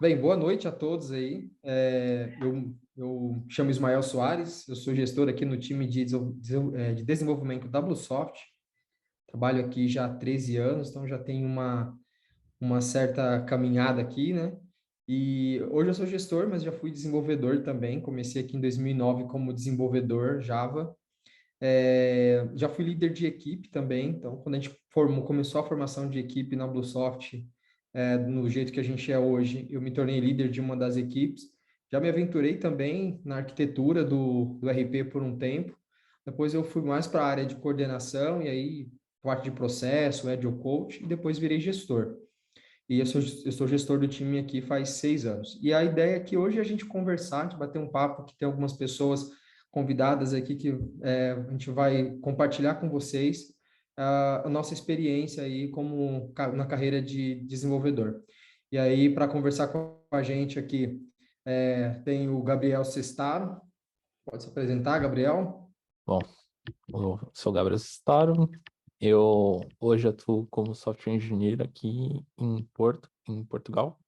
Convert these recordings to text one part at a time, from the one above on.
Bem, boa noite a todos aí. Eu chamo Ismael Soares, eu sou gestor aqui no time de desenvolvimento da BlueSoft. Trabalho aqui já há 13 anos, então já tenho uma certa caminhada aqui, né? E hoje eu sou gestor, mas já fui desenvolvedor também. Comecei aqui em 2009 como desenvolvedor Java. Já fui líder de equipe também, então quando a gente começou a formação de equipe na BlueSoft, no jeito que a gente é hoje, eu me tornei líder de uma das equipes. Já me aventurei também na arquitetura do RP por um tempo. Depois eu fui mais para a área de coordenação e aí parte de processo, Agile Coach, e depois virei gestor. E eu sou gestor do time aqui faz 6 anos. E a ideia é que hoje a gente conversar, a gente bater um papo, que tem algumas pessoas convidadas aqui que a gente vai compartilhar com vocês a nossa experiência aí na carreira de desenvolvedor. E aí, para conversar com a gente aqui, tem o Gabriel Sestaro. Pode se apresentar, Gabriel? Bom, eu sou o Gabriel Staro. Eu hoje atuo como software engineer aqui em Portugal.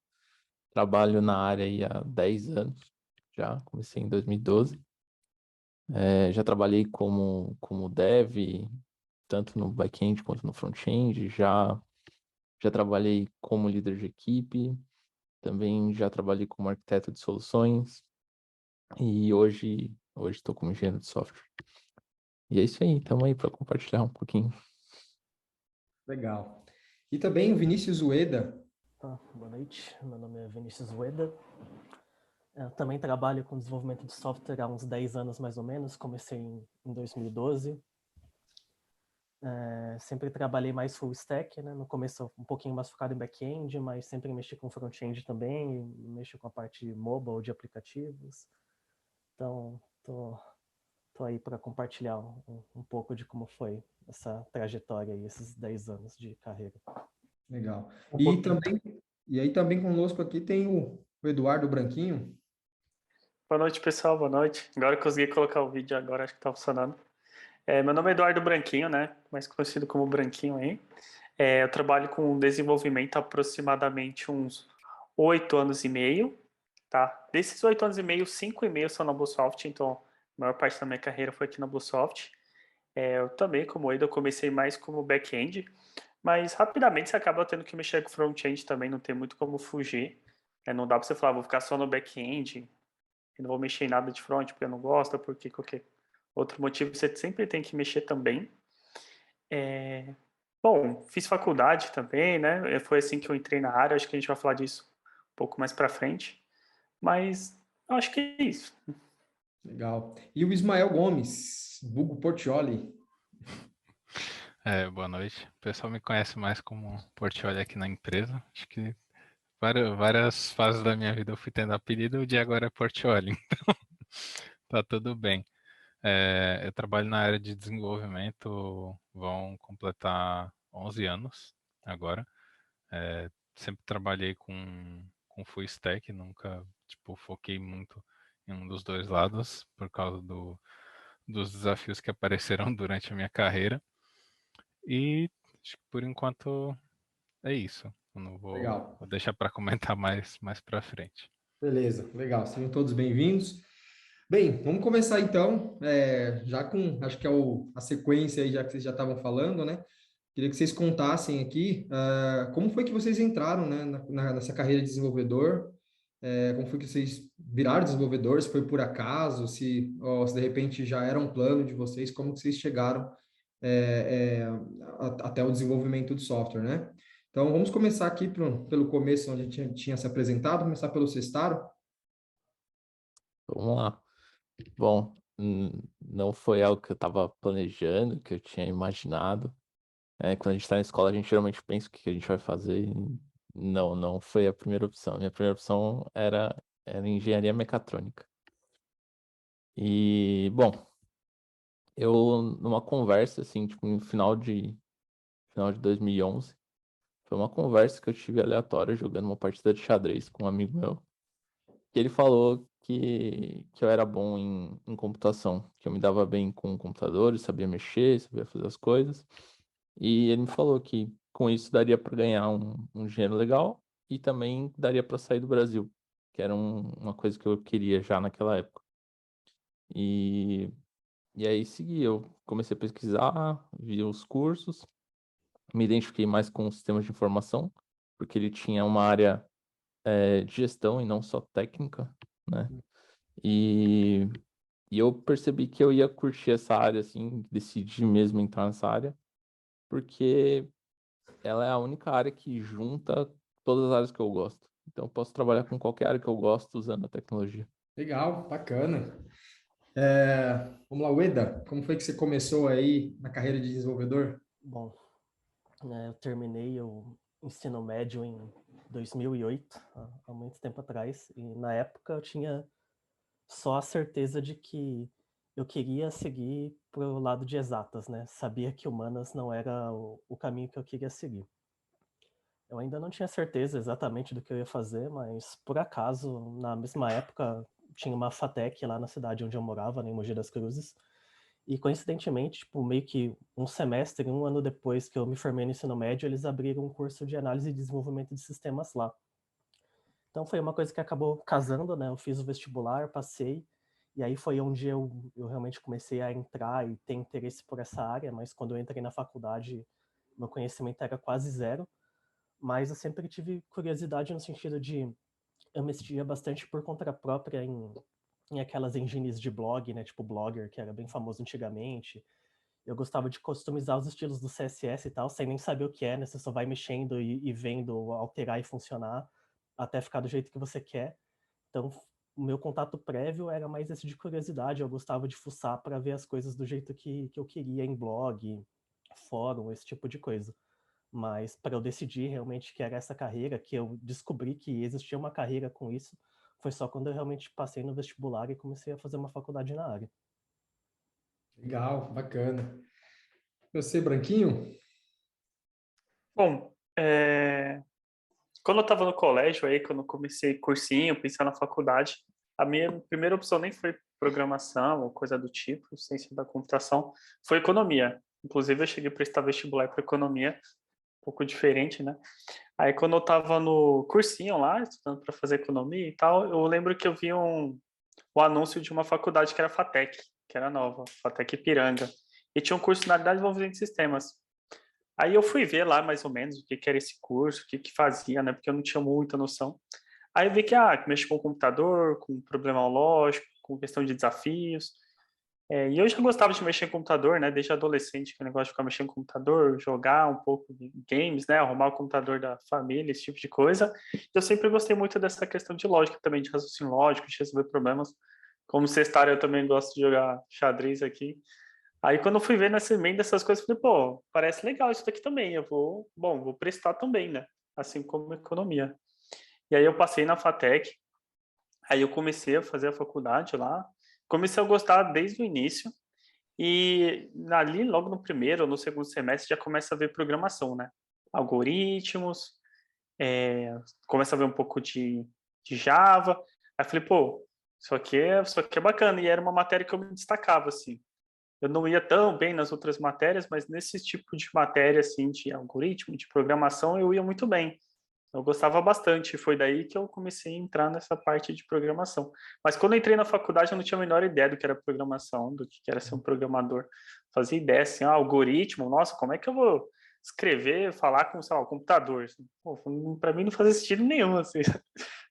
Trabalho na área aí há 10 anos, já comecei em 2012. Já trabalhei como dev, tanto no back-end quanto no front-end. Já trabalhei como líder de equipe, também já trabalhei como arquiteto de soluções e hoje estou como engenheiro de software. E é isso aí, estamos aí para compartilhar um pouquinho. Legal. E também o Vinícius Ueda. Boa noite, meu nome é Vinícius Ueda. Eu também trabalho com desenvolvimento de software há uns 10 anos mais ou menos, comecei em 2012. Sempre trabalhei mais full stack, né? No começo um pouquinho mais focado em back-end, mas sempre mexi com front-end também, mexi com a parte mobile de aplicativos. Então, tô aí para compartilhar um pouco de como foi essa trajetória e esses 10 anos de carreira. Legal. E aí também conosco aqui tem o Eduardo Branquinho. Boa noite, pessoal. Boa noite. Agora eu consegui colocar o vídeo agora, acho que tá funcionando. Meu nome é Eduardo Branquinho, né? Mais conhecido como Branquinho aí. Eu trabalho com desenvolvimento há aproximadamente uns 8 anos e meio, tá? Desses 8 anos e meio, 5 e meio são na BlueSoft, então a maior parte da minha carreira foi aqui na BlueSoft. Eu também, como ele, eu comecei mais como back-end, mas rapidamente você acaba tendo que mexer com front-end também, não tem muito como fugir. Não dá para você falar, vou ficar só no back-end, eu não vou mexer em nada de front porque eu não gosto, porque qualquer outro motivo você sempre tem que mexer também. Bom, fiz faculdade também, né? Foi assim que eu entrei na área, acho que a gente vai falar disso um pouco mais para frente, mas eu acho que é isso. Legal. E o Ismael Gomes, vulgo Portioli. Boa noite. O pessoal me conhece mais como Portioli aqui na empresa. Acho que várias fases da minha vida eu fui tendo apelido, o de agora é Portioli, então tá tudo bem. Eu trabalho na área de desenvolvimento, vão completar 11 anos agora. Sempre trabalhei com full stack, nunca foquei muito em um dos dois lados, por causa dos desafios que apareceram durante a minha carreira. E acho que por enquanto é isso. Eu não vou Legal. deixar para comentar mais para frente. Beleza, legal. Sejam todos bem-vindos. Bem, vamos começar então, já com, acho que é a sequência aí, já que vocês já estavam falando, né? Queria que vocês contassem aqui, como foi que vocês entraram, né, nessa carreira de desenvolvedor, como foi que vocês viraram desenvolvedores, se foi por acaso, se de repente já era um plano de vocês, como que vocês chegaram até o desenvolvimento do software, né? Então, vamos começar aqui pelo começo, onde a gente tinha se apresentado, começar pelo Sestaro. Vamos lá. Bom, não foi algo que eu estava planejando, que eu tinha imaginado. Quando a gente está na escola, a gente geralmente pensa o que a gente vai fazer. Não foi a primeira opção. Minha primeira opção era engenharia mecatrônica. E, bom, eu, numa conversa, assim, tipo, no final de 2011, foi uma conversa que eu tive aleatória, jogando uma partida de xadrez com um amigo meu, que ele falou que eu era bom em computação, que eu me dava bem com computadores, sabia mexer, sabia fazer as coisas. E ele me falou que com isso daria para ganhar um dinheiro legal e também daria para sair do Brasil, que era uma coisa que eu queria já naquela época. E, e aí segui, eu comecei a pesquisar, vi os cursos, me identifiquei mais com o sistema de informação, porque ele tinha uma área de gestão e não só técnica, né? E, e eu percebi que eu ia curtir essa área, assim, decidi mesmo entrar nessa área, porque ela é a única área que junta todas as áreas que eu gosto. Então, eu posso trabalhar com qualquer área que eu gosto usando a tecnologia. Legal, bacana. Vamos lá, Ueda, como foi que você começou aí na carreira de desenvolvedor? Bom, eu terminei o ensino médio em 2008, há muito tempo atrás, e na época eu tinha só a certeza de que eu queria seguir para o lado de exatas, né? Sabia que humanas não era o caminho que eu queria seguir. Eu ainda não tinha certeza exatamente do que eu ia fazer, mas por acaso, na mesma época, tinha uma FATEC lá na cidade onde eu morava, em Mogi das Cruzes, e coincidentemente, tipo, meio que um semestre, um ano depois que eu me formei no ensino médio, eles abriram um curso de análise e desenvolvimento de sistemas lá. Então foi uma coisa que acabou casando, né? Eu fiz o vestibular, passei, e aí foi onde eu realmente comecei a entrar e ter interesse por essa área, mas quando eu entrei na faculdade, meu conhecimento era quase zero, mas eu sempre tive curiosidade no sentido de eu mexia bastante por conta própria em aquelas engines de blog, né? Tipo Blogger, que era bem famoso antigamente. Eu gostava de customizar os estilos do CSS e tal, sem nem saber o que é, né? Você só vai mexendo e vendo alterar e funcionar até ficar do jeito que você quer. Então, o meu contato prévio era mais esse de curiosidade. Eu gostava de fuçar para ver as coisas do jeito que eu queria em blog, fórum, esse tipo de coisa. Mas para eu decidir realmente que era essa carreira, que eu descobri que existia uma carreira com isso, foi só quando eu realmente passei no vestibular e comecei a fazer uma faculdade na área. Legal, bacana. Você, Branquinho? Bom, quando eu estava no colégio aí, quando eu comecei cursinho, pensar na faculdade, a minha primeira opção nem foi programação ou coisa do tipo, ciência da computação, foi economia. Inclusive, eu cheguei a prestar vestibular para economia, um pouco diferente, né? Aí, quando eu estava no cursinho lá, estudando para fazer economia e tal, eu lembro que eu vi o anúncio de uma faculdade que era a FATEC, que era nova, FATEC Ipiranga, e tinha um curso na área de desenvolvimento de sistemas. Aí eu fui ver lá mais ou menos o que que era esse curso, o que que fazia, né? Porque eu não tinha muita noção. Aí eu vi que mexe com o computador, com problema lógico, com questão de desafios. E eu já gostava de mexer em computador, né? Desde adolescente, que o negócio de ficar mexendo em computador, jogar um pouco de games, né? Arrumar o computador da família, esse tipo de coisa. Eu sempre gostei muito dessa questão de lógica também, de raciocínio lógico, de resolver problemas. Como cestário, eu também gosto de jogar xadrez aqui. Aí quando eu fui ver nessa emenda essas coisas, eu falei, pô, parece legal isso daqui também. Vou prestar também, né? Assim como economia. E aí eu passei na FATEC, aí eu comecei a fazer a faculdade lá, comecei a gostar desde o início, e ali logo no primeiro ou no segundo semestre já começa a ver programação, né? Algoritmos, começa a ver um pouco de Java. Aí eu falei, pô, isso aqui é bacana, e era uma matéria que eu me destacava, assim. Eu não ia tão bem nas outras matérias, mas nesse tipo de matéria, assim, de algoritmo, de programação, eu ia muito bem. Eu gostava bastante, foi daí que eu comecei a entrar nessa parte de programação. Mas quando eu entrei na faculdade, eu não tinha a menor ideia do que era programação, do que era ser um programador. Fazia ideia, assim, algoritmo, nossa, como é que eu vou escrever, falar com, sei lá, o computador? Assim, para mim não fazia sentido nenhum, assim, não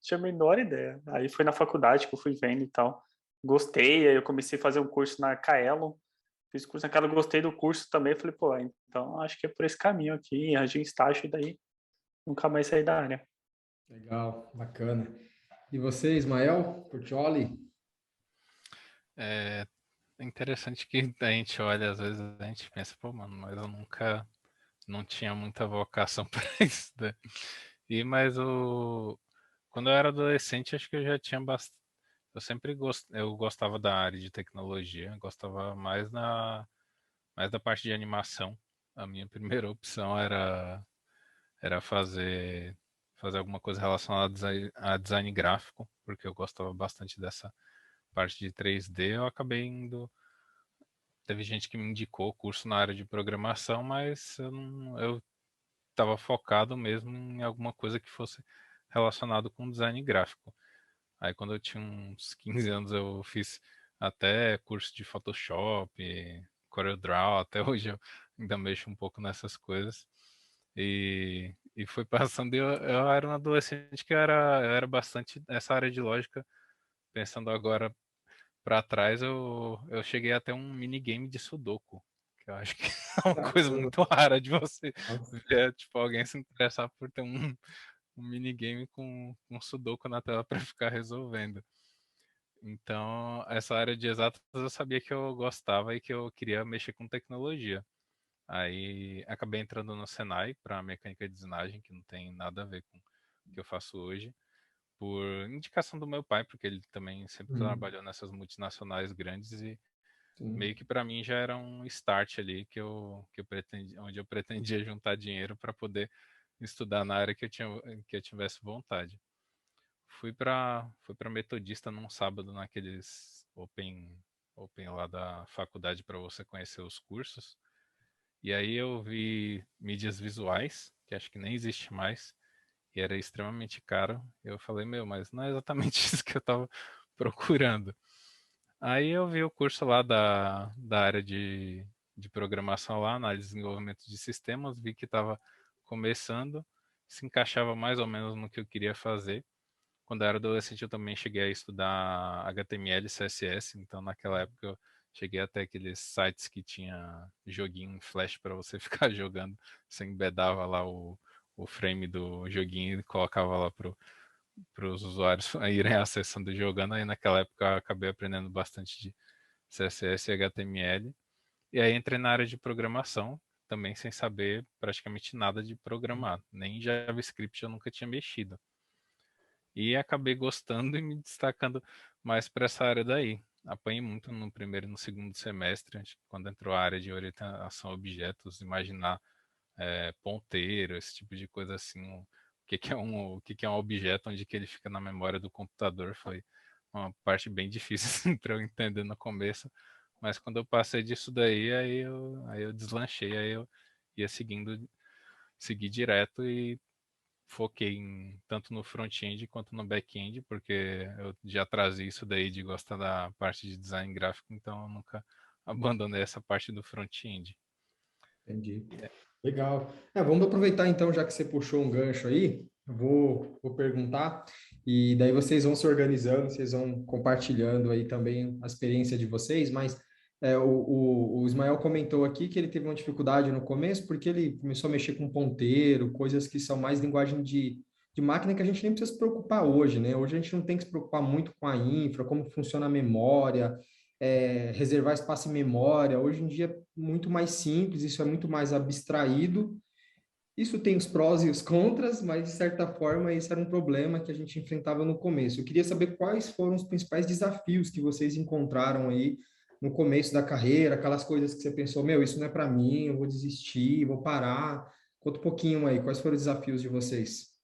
tinha a menor ideia. Aí foi na faculdade que eu fui vendo e tal. Gostei, aí eu comecei a fazer um curso na Kaelon, fiz curso naquela, gostei do curso também, falei, pô, então acho que é por esse caminho aqui, arranjei um estágio e daí nunca mais saí da área. Legal, bacana. E você, Ismael Portioli? É interessante que a gente olha, às vezes a gente pensa, pô, mano, mas eu nunca não tinha muita vocação para isso, né? Quando eu era adolescente, acho que eu já tinha bastante. Eu gostava da área de tecnologia, gostava mais da parte de animação. A minha primeira opção era fazer alguma coisa relacionada a design gráfico, porque eu gostava bastante dessa parte de 3D. Eu acabei indo. Teve gente que me indicou curso na área de programação, mas eu estava focado mesmo em alguma coisa que fosse relacionado com design gráfico. Aí quando eu tinha uns 15 anos eu fiz até curso de Photoshop, CorelDRAW, até hoje eu ainda mexo um pouco nessas coisas. E foi passando, eu era um adolescente que eu era bastante essa área de lógica, pensando agora para trás, eu cheguei até um minigame de Sudoku, que eu acho que é uma coisa muito rara de você ver, tipo, alguém se interessar por ter um minigame com Sudoku na tela para ficar resolvendo. Então, essa área de exatas eu sabia que eu gostava e que eu queria mexer com tecnologia. Aí acabei entrando no Senai para mecânica de usinagem, que não tem nada a ver com o que eu faço hoje, por indicação do meu pai, porque ele também sempre trabalhou nessas multinacionais grandes e Sim. meio que para mim já era um start ali que eu pretendia, onde eu pretendia juntar dinheiro para poder estudar na área que eu tivesse vontade. Fui para Metodista num sábado naqueles open lá da faculdade para você conhecer os cursos. E aí eu vi mídias visuais, que acho que nem existe mais, e era extremamente caro. Eu falei, meu, mas não é exatamente isso que eu estava procurando. Aí eu vi o curso lá da área de programação lá, análise e desenvolvimento de sistemas, vi que estava começando, se encaixava mais ou menos no que eu queria fazer. Quando eu era adolescente, eu também cheguei a estudar HTML e CSS, então naquela época eu cheguei até aqueles sites que tinha joguinho em Flash para você ficar jogando. Você embedava lá o frame do joguinho e colocava lá para os usuários irem acessando e jogando. Aí naquela época eu acabei aprendendo bastante de CSS e HTML. E aí entrei na área de programação, também sem saber praticamente nada de programar. Nem JavaScript eu nunca tinha mexido. E acabei gostando e me destacando mais para essa área daí. Apanhei muito no primeiro e no segundo semestre, quando entrou a área de orientação a objetos, imaginar ponteiro, esse tipo de coisa assim, o que é um objeto, onde que ele fica na memória do computador, foi uma parte bem difícil assim, para eu entender no começo, mas quando eu passei disso daí, aí eu deslanchei, aí eu ia segui direto e foquei tanto no front-end quanto no back-end, porque eu já trazia isso daí de gostar da parte de design gráfico, então eu nunca abandonei essa parte do front-end. Entendi. Legal. Vamos aproveitar então, já que você puxou um gancho aí, eu vou perguntar, e daí vocês vão se organizando, vocês vão compartilhando aí também a experiência de vocês, mas o Ismael comentou aqui que ele teve uma dificuldade no começo, porque ele começou a mexer com ponteiro, coisas que são mais linguagem de máquina que a gente nem precisa se preocupar hoje, né? Hoje a gente não tem que se preocupar muito com a infra, como funciona a memória, reservar espaço em memória. Hoje em dia é muito mais simples, isso é muito mais abstraído. Isso tem os prós e os contras, mas de certa forma esse era um problema que a gente enfrentava no começo. Eu queria saber quais foram os principais desafios que vocês encontraram aí no começo da carreira, aquelas coisas que você pensou, meu, isso não é para mim, eu vou desistir, vou parar. Conta um pouquinho aí, quais foram os desafios de vocês?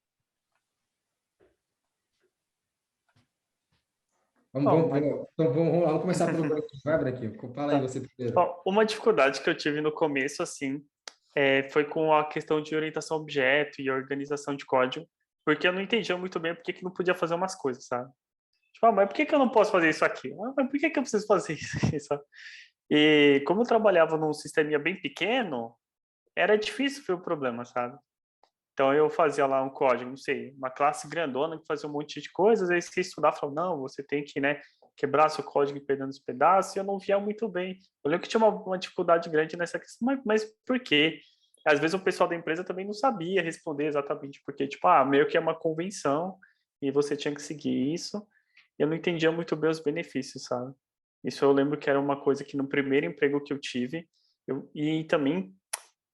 Vamos, Bom, vamos, mas vamos, então vamos começar pelo Branquinho. Vai, Branquinho, fala aí tá. você primeiro. Ó, uma dificuldade que eu tive no começo, assim, foi com a questão de orientação a objeto e organização de código, porque eu não entendia muito bem por que não podia fazer umas coisas, sabe? Tipo, mas por que eu não posso fazer isso aqui? Mas por que eu preciso fazer isso aqui, sabe? E como eu trabalhava num sisteminha bem pequeno, era difícil ver o problema, sabe? Então eu fazia lá um código, não sei, uma classe grandona que fazia um monte de coisas, aí você estudar falou, não, você tem que, né, quebrar seu código e pegando os pedaços, e eu não via muito bem. Eu lembro que tinha uma dificuldade grande nessa questão, mas por quê? Às vezes o pessoal da empresa também não sabia responder exatamente, porque, tipo, meio que é uma convenção, e você tinha que seguir isso, e eu não entendia muito bem os benefícios, sabe? Isso eu lembro que era uma coisa que no primeiro emprego que eu tive, e também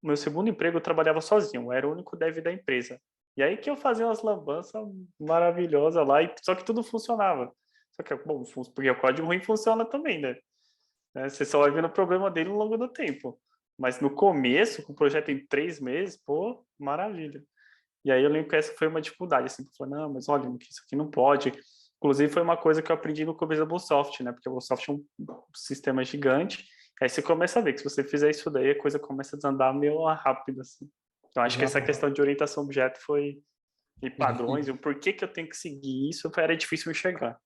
no meu segundo emprego eu trabalhava sozinho, eu era o único dev da empresa. E aí que eu fazia umas lambanças maravilhosas lá, só que tudo funcionava. Só que, bom, porque o código ruim funciona também, né? Você só vai vendo o problema dele ao longo do tempo. Mas no começo, com o projeto em 3 meses, pô, maravilha. E aí eu lembro que essa foi uma dificuldade, assim, eu falei, não, mas olha, isso aqui não pode. Inclusive foi uma coisa que eu aprendi no começo da BlueSoft, né? Porque a BlueSoft é um sistema gigante. Aí você começa a ver que se você fizer isso daí, a coisa começa a desandar meio rápido, assim. Então acho que essa Exato. questão de orientação a objeto foi e padrões, e o porquê que eu tenho que seguir isso, era difícil enxergar.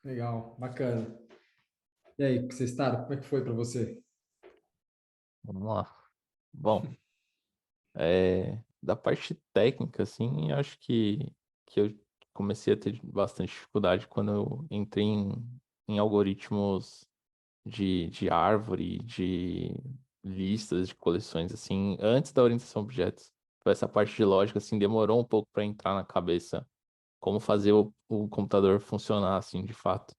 Legal, bacana. E aí, Cestaro, como é que foi para você? Vamos lá. Bom, da parte técnica, assim, eu acho que eu comecei a ter bastante dificuldade quando eu entrei em algoritmos de árvore, de listas, de coleções, assim, antes da orientação a objetos. Então, essa parte de lógica, assim, demorou um pouco para entrar na cabeça como fazer o computador funcionar, assim, de fato.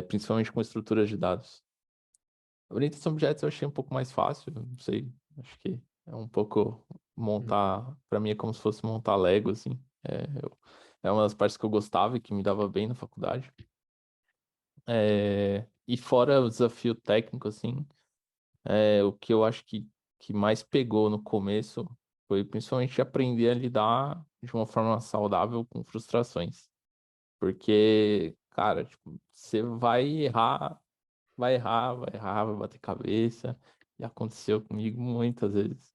Principalmente com estruturas de dados. A orientação a objetos eu achei um pouco mais fácil, não sei, acho que é um pouco montar, para mim é como se fosse montar Lego, assim. É uma das partes que eu gostava e que me dava bem na faculdade. E fora o desafio técnico, assim, o que eu acho que mais pegou no começo foi principalmente aprender a lidar de uma forma saudável com frustrações. Porque, cara, tipo, você vai bater cabeça. E aconteceu comigo muitas vezes.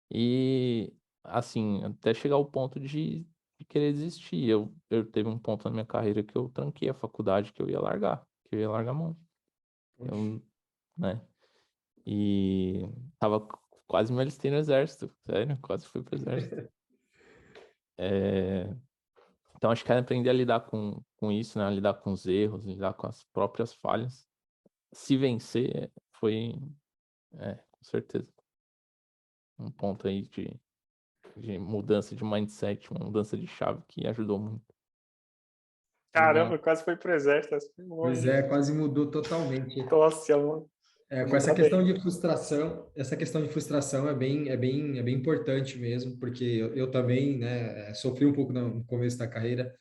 E, assim, até chegar ao ponto de querer desistir. Eu teve um ponto na minha carreira que eu tranquei a faculdade, que eu ia largar a mão. Eu, né? E tava quase me alistei no exército, sério, quase fui pro exército. Então acho que é aprender a lidar com isso, né? Lidar com os erros, lidar com as próprias falhas. Se vencer foi, com certeza, um ponto aí de mudança de mindset, uma mudança de chave que ajudou muito. Caramba, Legal. quase foi pro exército. Pois é, quase mudou totalmente. Nossa, mano. Com essa Ainda questão bem. de frustração, essa questão de frustração é bem importante mesmo, porque eu também, né, sofri um pouco no começo da carreira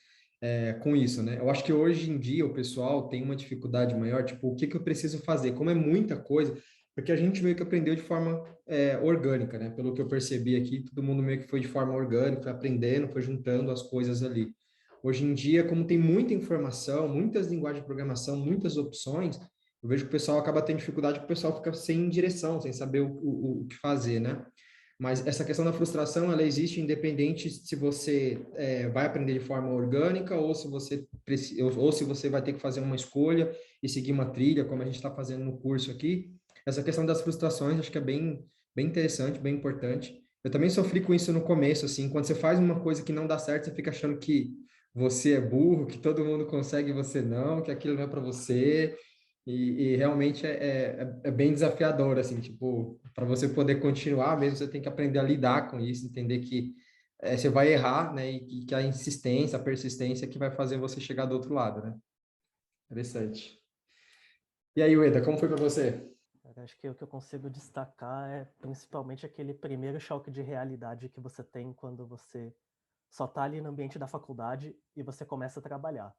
com isso, né? Eu acho que hoje em dia o pessoal tem uma dificuldade maior, tipo, o que que eu preciso fazer? Como é muita coisa, porque a gente meio que aprendeu de forma orgânica, né? Pelo que eu percebi aqui, todo mundo meio que foi de forma orgânica, foi aprendendo, foi juntando as coisas ali. Hoje em dia, como tem muita informação, muitas linguagens de programação, muitas opções, eu vejo que o pessoal acaba tendo dificuldade, porque o pessoal fica sem direção, sem saber o que fazer, né? Mas essa questão da frustração, ela existe independente se você vai aprender de forma orgânica ou se você ou se você vai ter que fazer uma escolha e seguir uma trilha, como a gente está fazendo no curso aqui. Essa questão das frustrações, acho que é bem interessante, bem importante. Eu também sofri com isso no começo, assim, quando você faz uma coisa que não dá certo, você fica achando que você é burro, que todo mundo consegue e você não, que aquilo não é para você. E realmente é bem desafiador, assim, tipo, para você poder continuar mesmo, você tem que aprender a lidar com isso, entender que você vai errar, né, e que a insistência, a persistência que vai fazer você chegar do outro lado, né? Interessante. E aí, Ueda, como foi para você? Eu acho que o que eu consigo destacar é principalmente aquele primeiro choque de realidade que você tem quando você só tá ali no ambiente da faculdade e você começa a trabalhar.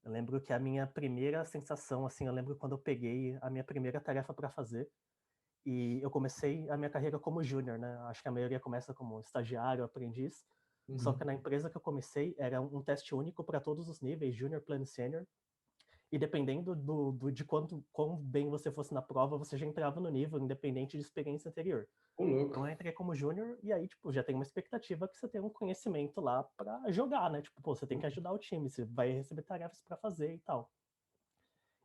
Eu lembro que a minha primeira sensação, assim, eu lembro quando eu peguei a minha primeira tarefa para fazer e eu comecei a minha carreira como júnior, né? Acho que a maioria começa como estagiário, aprendiz. Só que na empresa que eu comecei era um teste único para todos os níveis, júnior, pleno e sênior. E dependendo de quão bem você fosse na prova, você já entrava no nível, independente de experiência anterior. Ô, louco. Então eu entrei como júnior e aí, tipo, já tem uma expectativa que você tem um conhecimento lá para jogar, né? Tipo, pô, você tem que ajudar o time, você vai receber tarefas para fazer e tal.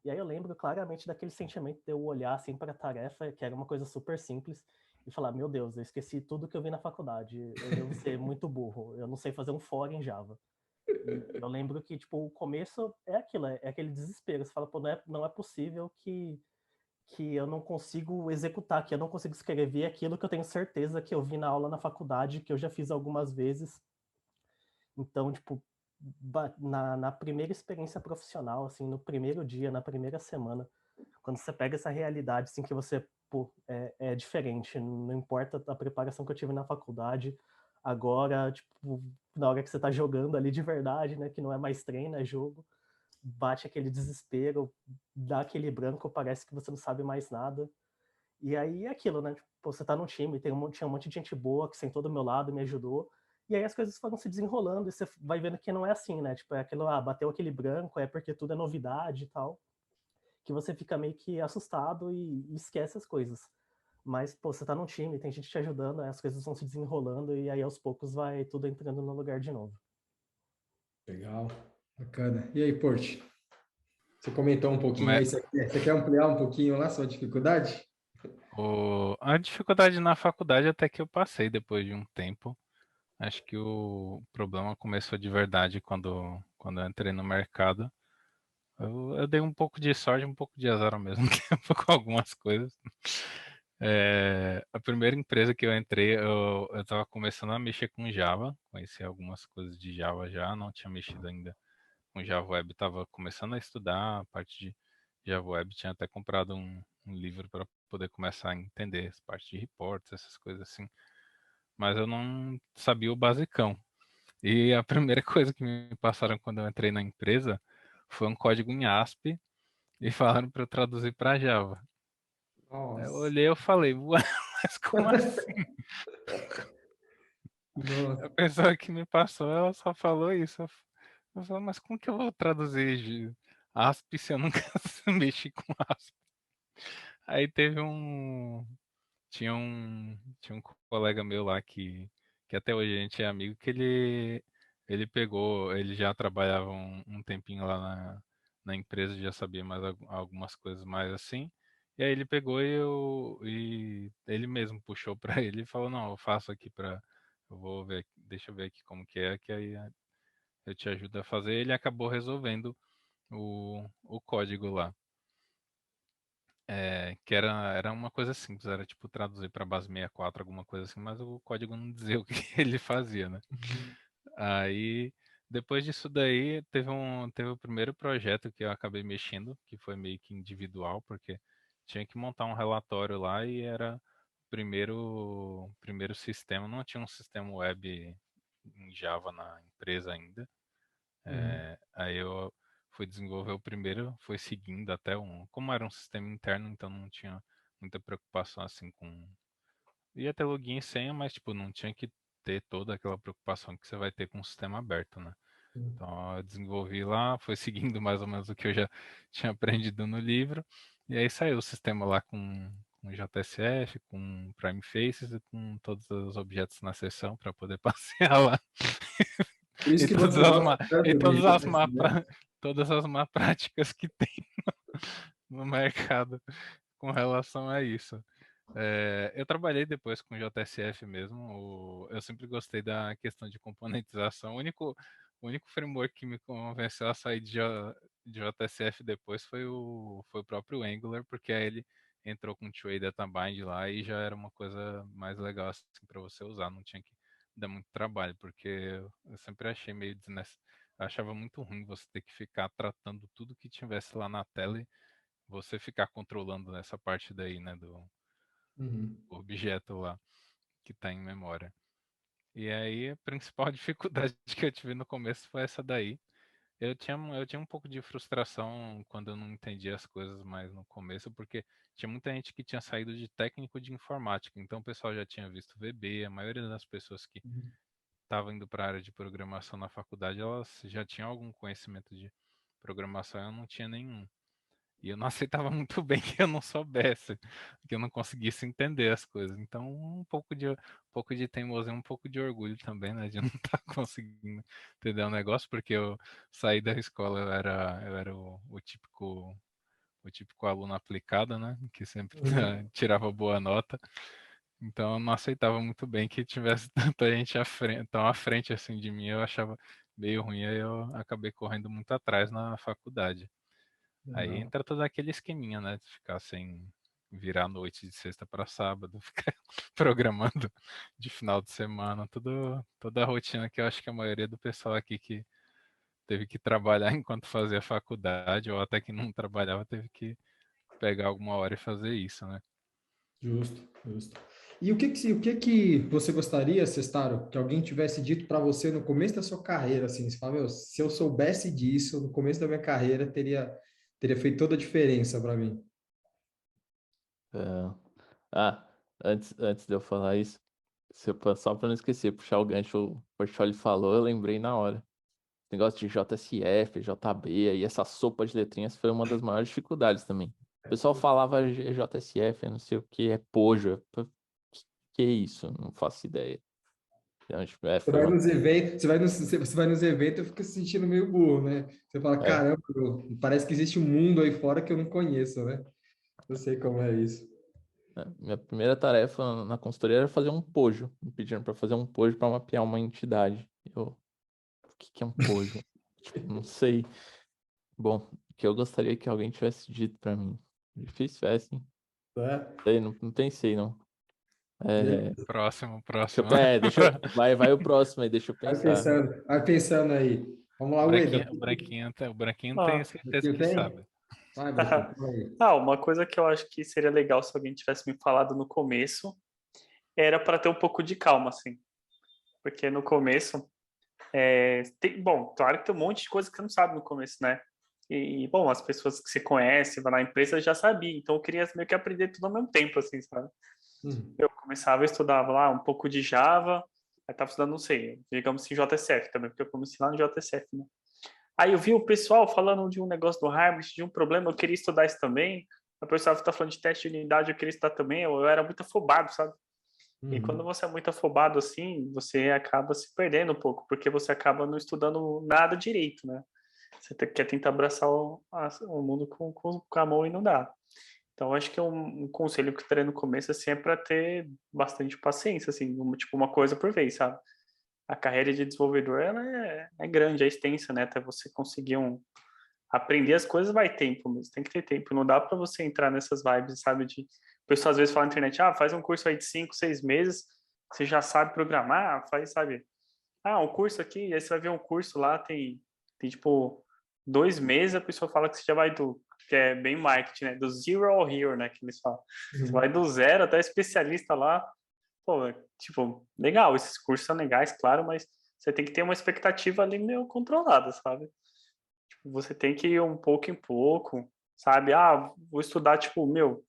E aí eu lembro claramente daquele sentimento de eu olhar assim para a tarefa, que era uma coisa super simples, e falar, meu Deus, eu esqueci tudo que eu vi na faculdade. Eu devo ser muito burro. Eu não sei fazer um for em Java. E eu lembro que, tipo, o começo é aquilo, é aquele desespero. Você fala, pô, não é possível que eu não consigo executar, que eu não consigo escrever aquilo que eu tenho certeza que eu vi na aula na faculdade, que eu já fiz algumas vezes. Então, tipo, na primeira experiência profissional, assim, no primeiro dia, na primeira semana, quando você pega essa realidade, assim, que você, pô, é diferente, não importa a preparação que eu tive na faculdade, agora, tipo, na hora que você tá jogando ali de verdade, né, que não é mais treino, é jogo, bate aquele desespero, dá aquele branco, parece que você não sabe mais nada. E aí é aquilo, né? Tipo, você tá num time, tinha um monte de gente boa que sentou do meu lado, me ajudou. E aí as coisas foram se desenrolando e você vai vendo que não é assim, né? Tipo, é aquilo, bateu aquele branco, é porque tudo é novidade e tal. Que você fica meio que assustado e esquece as coisas. Mas, pô, você tá num time, tem gente te ajudando, as coisas vão se desenrolando e aí aos poucos vai tudo entrando no lugar de novo. Legal, bacana. E aí, Porte? Você comentou um Como pouquinho é aí, você quer ampliar um pouquinho lá sua dificuldade? a dificuldade na faculdade até que eu passei depois de um tempo. Acho que o problema começou de verdade quando eu entrei no mercado. Eu dei um pouco de sorte, um pouco de azar ao mesmo tempo com algumas coisas. A primeira empresa que eu entrei, eu estava começando a mexer com Java, conhecia algumas coisas de Java já, não tinha mexido ainda com Java Web, estava começando a estudar a parte de Java Web, tinha até comprado um livro para poder começar a entender as partes de reports, essas coisas assim, mas eu não sabia o basicão. E a primeira coisa que me passaram quando eu entrei na empresa foi um código em ASP e falaram para eu traduzir para Java. Aí eu Nossa. olhei e falei, ué, mas como assim? A Nossa. pessoa que me passou, ela só falou isso. Eu falei, mas como que eu vou traduzir ASP se eu nunca mexi com ASP? Aí tinha um colega meu lá que até hoje a gente é amigo, que ele pegou, ele já trabalhava um tempinho lá na empresa, já sabia mais algumas coisas mais assim. E aí ele pegou e ele mesmo puxou pra ele e falou, não, eu faço aqui eu vou ver, deixa eu ver aqui como que aí eu te ajudo a fazer. Ele acabou resolvendo o código lá. Que era uma coisa simples, era tipo traduzir para base 64, alguma coisa assim, mas o código não dizia o que ele fazia, né? Uhum. Aí, depois disso daí, teve o primeiro projeto que eu acabei mexendo, que foi meio que individual, porque tinha que montar um relatório lá e era o primeiro sistema, não tinha um sistema web em Java na empresa ainda. Uhum. Aí eu fui desenvolver o primeiro, foi seguindo até como era um sistema interno, então não tinha muita preocupação assim com. Ia ter login e senha, mas tipo, não tinha que ter toda aquela preocupação que você vai ter com o sistema aberto, né? Então eu desenvolvi lá, foi seguindo mais ou menos o que eu já tinha aprendido no livro, e aí saiu o sistema lá com JSF, com Prime Faces e com todos os objetos na seção para poder passear lá. Por isso E que todas você as, gosta e tanto de JSF? todas as má práticas que tem no mercado com relação a isso. Eu trabalhei depois com JSF mesmo. Eu sempre gostei da questão de componentização. O único framework que me convenceu a sair de JSF depois foi o próprio Angular, porque aí ele entrou com o Two-Way Data Bind lá e já era uma coisa mais legal assim, para você usar. Não tinha que dar muito trabalho, porque eu sempre achei meio desnecessário. Eu achava muito ruim você ter que ficar tratando tudo que tivesse lá na tela e você ficar controlando essa parte daí, né, do Uhum. objeto lá que está em memória. E aí a principal dificuldade que eu tive no começo foi essa daí. Eu tinha um pouco de frustração quando eu não entendia as coisas mais no começo, porque tinha muita gente que tinha saído de técnico de informática, então o pessoal já tinha visto VB, a maioria das pessoas que Uhum. estavam indo para a área de programação na faculdade, elas já tinham algum conhecimento de programação, eu não tinha nenhum. E eu não aceitava muito bem que eu não soubesse, que eu não conseguisse entender as coisas. Então, um pouco de teimosia, um pouco de orgulho também, né? De não estar conseguindo entender o negócio, porque eu saí da escola, eu era o típico aluno aplicado, né? Que sempre Uhum. tirava boa nota. Então, eu não aceitava muito bem que tivesse tanta gente tão à frente assim de mim. Eu achava meio ruim, aí eu acabei correndo muito atrás na faculdade. Aí Legal. entra todo aquele esqueminha, né? De ficar sem virar a noite de sexta para sábado, ficar programando de final de semana, toda a rotina que eu acho que a maioria do pessoal aqui que teve que trabalhar enquanto fazia faculdade, ou até que não trabalhava, teve que pegar alguma hora e fazer isso, né? Justo, justo. E o que que você gostaria, Sestaro, que alguém tivesse dito para você no começo da sua carreira, assim, você fala, meu, se eu soubesse disso no começo da minha carreira, teria feito toda a diferença para mim. É. Ah, antes de eu falar isso, só para não esquecer, puxar o gancho, o Portiolli falou, eu lembrei na hora. Negócio de JSF, JB, e essa sopa de letrinhas foi uma das maiores dificuldades também. O pessoal falava JSF, não sei o que, é Pojo. Que é isso? Não faço ideia. Então, tipo, Você foi vai uma... nos eventos, você vai nos eventos e fica se sentindo meio burro, né? Você fala, É, caramba, parece que existe um mundo aí fora que eu não conheço, né? Eu sei como é isso. minha primeira tarefa na consultoria era fazer um Pojo. Me pediram para fazer um Pojo para mapear uma entidade. O que é um Pojo? Tipo, não sei. Bom, o que eu gostaria que alguém tivesse dito para mim. Difícil é assim. Né? Sei, não pensei, não. É, Beleza. Próximo. vai o próximo aí, deixa eu pensar. Vai pensando aí. Vamos lá, Ueda. O branquinho tem Ah, certeza Eu que tenho? sabe. Vai, Branquinho, fala aí. uma coisa que eu acho que seria legal se alguém tivesse me falado no começo era para ter um pouco de calma, assim. Porque no começo, bom, claro que tem um monte de coisa que você não sabe no começo, né? Bom, as pessoas que você conhece, vai na empresa, já sabia. Então, eu queria meio que aprender tudo ao mesmo tempo, assim, sabe? Hum. Eu começava a estudar lá um pouco de Java, aí estava estudando, não sei, digamos assim, JSF também, porque eu comecei lá no JSF, né? Aí eu vi o pessoal falando de um negócio do Hybrid, de um problema, eu queria estudar isso também. O pessoal está falando de teste de unidade, eu queria estudar também. Eu era muito afobado, sabe? E quando Uhum. você é muito afobado assim, você acaba se perdendo um pouco, porque você acaba não estudando nada direito, né? Você quer tentar abraçar o mundo com a mão e não dá. Então, acho que um conselho que eu teria no começo assim, é para ter bastante paciência, assim, tipo uma coisa por vez, sabe? A carreira de desenvolvedor ela é grande, é extensa, né? Até você conseguir aprender as coisas vai tempo, mas tem que ter tempo. Não dá para você entrar nessas vibes, sabe? De o pessoal às vezes fala na internet, faz um curso aí de 5, 6 meses, você já sabe programar, faz, sabe? Um curso aqui, aí você vai ver um curso lá, tem tipo 2 meses, a pessoa fala que você já vai que é bem marketing, né? Do zero ao hero, né? Que eles falam. Você vai Uhum. do zero até especialista lá. Pô, tipo, legal, esses cursos são legais, claro, mas você tem que ter uma expectativa ali meio controlada, sabe? Tipo, você tem que ir um pouco em pouco, sabe? Vou estudar, tipo,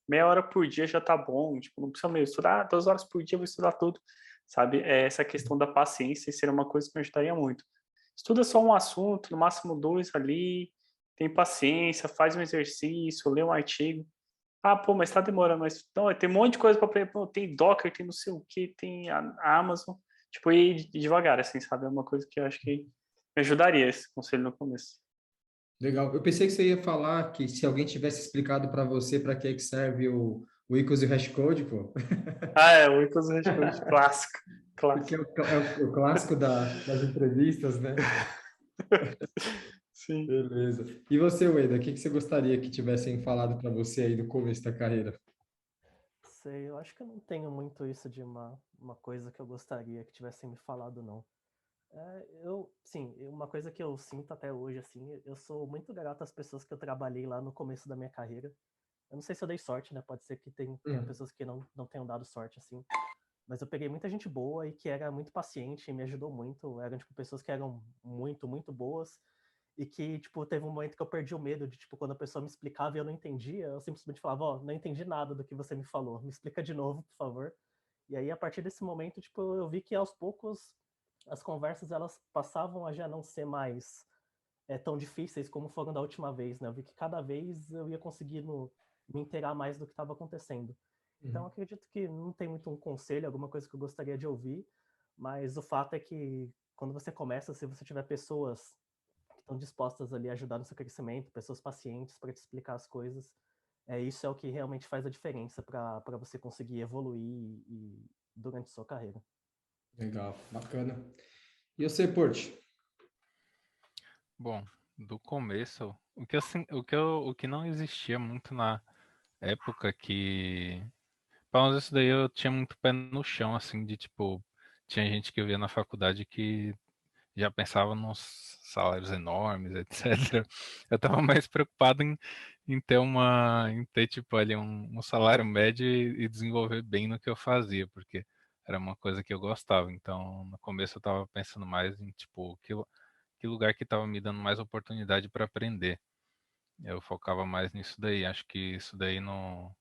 meia hora por dia já tá bom. Tipo, não precisa estudar 2 horas por dia, vou estudar tudo, sabe? Essa questão da paciência seria uma coisa que me ajudaria muito. Estuda só um assunto, no máximo dois ali, tem paciência, faz um exercício, lê um artigo. Pô, mas tá demorando, mas não, tem um monte de coisa para aprender. Pô, tem Docker, tem não sei o que, tem a Amazon. Tipo, ir devagar, assim, sabe? É uma coisa que eu acho que me ajudaria esse conselho no começo. Legal. Eu pensei que você ia falar que se alguém tivesse explicado para você para que serve o equals e o hashcode, pô. O Windows Responde, clássico, Porque clássico. é o clássico das entrevistas, né? Sim. Beleza. E você, Weda, o que você gostaria que tivessem falado para você aí no começo da carreira? Sei, eu acho que eu não tenho muito isso de uma coisa que eu gostaria que tivessem me falado, não. Sim, uma coisa que eu sinto até hoje, assim, eu sou muito grato às pessoas que eu trabalhei lá no começo da minha carreira. Eu não sei se eu dei sorte, né? Pode ser que tenha Hum. pessoas que não tenham dado sorte, assim. Mas eu peguei muita gente boa e que era muito paciente e me ajudou muito. Eram, tipo, pessoas que eram muito, muito boas e que, tipo, teve um momento que eu perdi o medo de, tipo, quando a pessoa me explicava e eu não entendia, eu simplesmente falava, não entendi nada do que você me falou, me explica de novo, por favor. E aí, a partir desse momento, tipo, eu vi que aos poucos as conversas, elas passavam a já não ser mais tão difíceis como foram da última vez, né? Eu vi que cada vez eu ia conseguindo me inteirar mais do que estava acontecendo. Então, Uhum. acredito que não tem muito um conselho, alguma coisa que eu gostaria de ouvir, mas o fato é que quando você começa, se você tiver pessoas que estão dispostas ali a ajudar no seu crescimento, pessoas pacientes para te explicar as coisas, isso é o que realmente faz a diferença para você conseguir evoluir durante a sua carreira. Legal, bacana. E você, Porte? Bom, do começo, o que não existia muito na época que, pelo menos isso daí eu tinha muito pé no chão, assim, de tipo, tinha gente que eu via na faculdade que já pensava nos salários enormes, etc. Eu tava mais preocupado em ter tipo ali um salário médio e desenvolver bem no que eu fazia, porque era uma coisa que eu gostava. Então, no começo eu tava pensando mais em tipo que lugar que tava me dando mais oportunidade para aprender. Eu focava mais nisso daí. Acho que isso daí no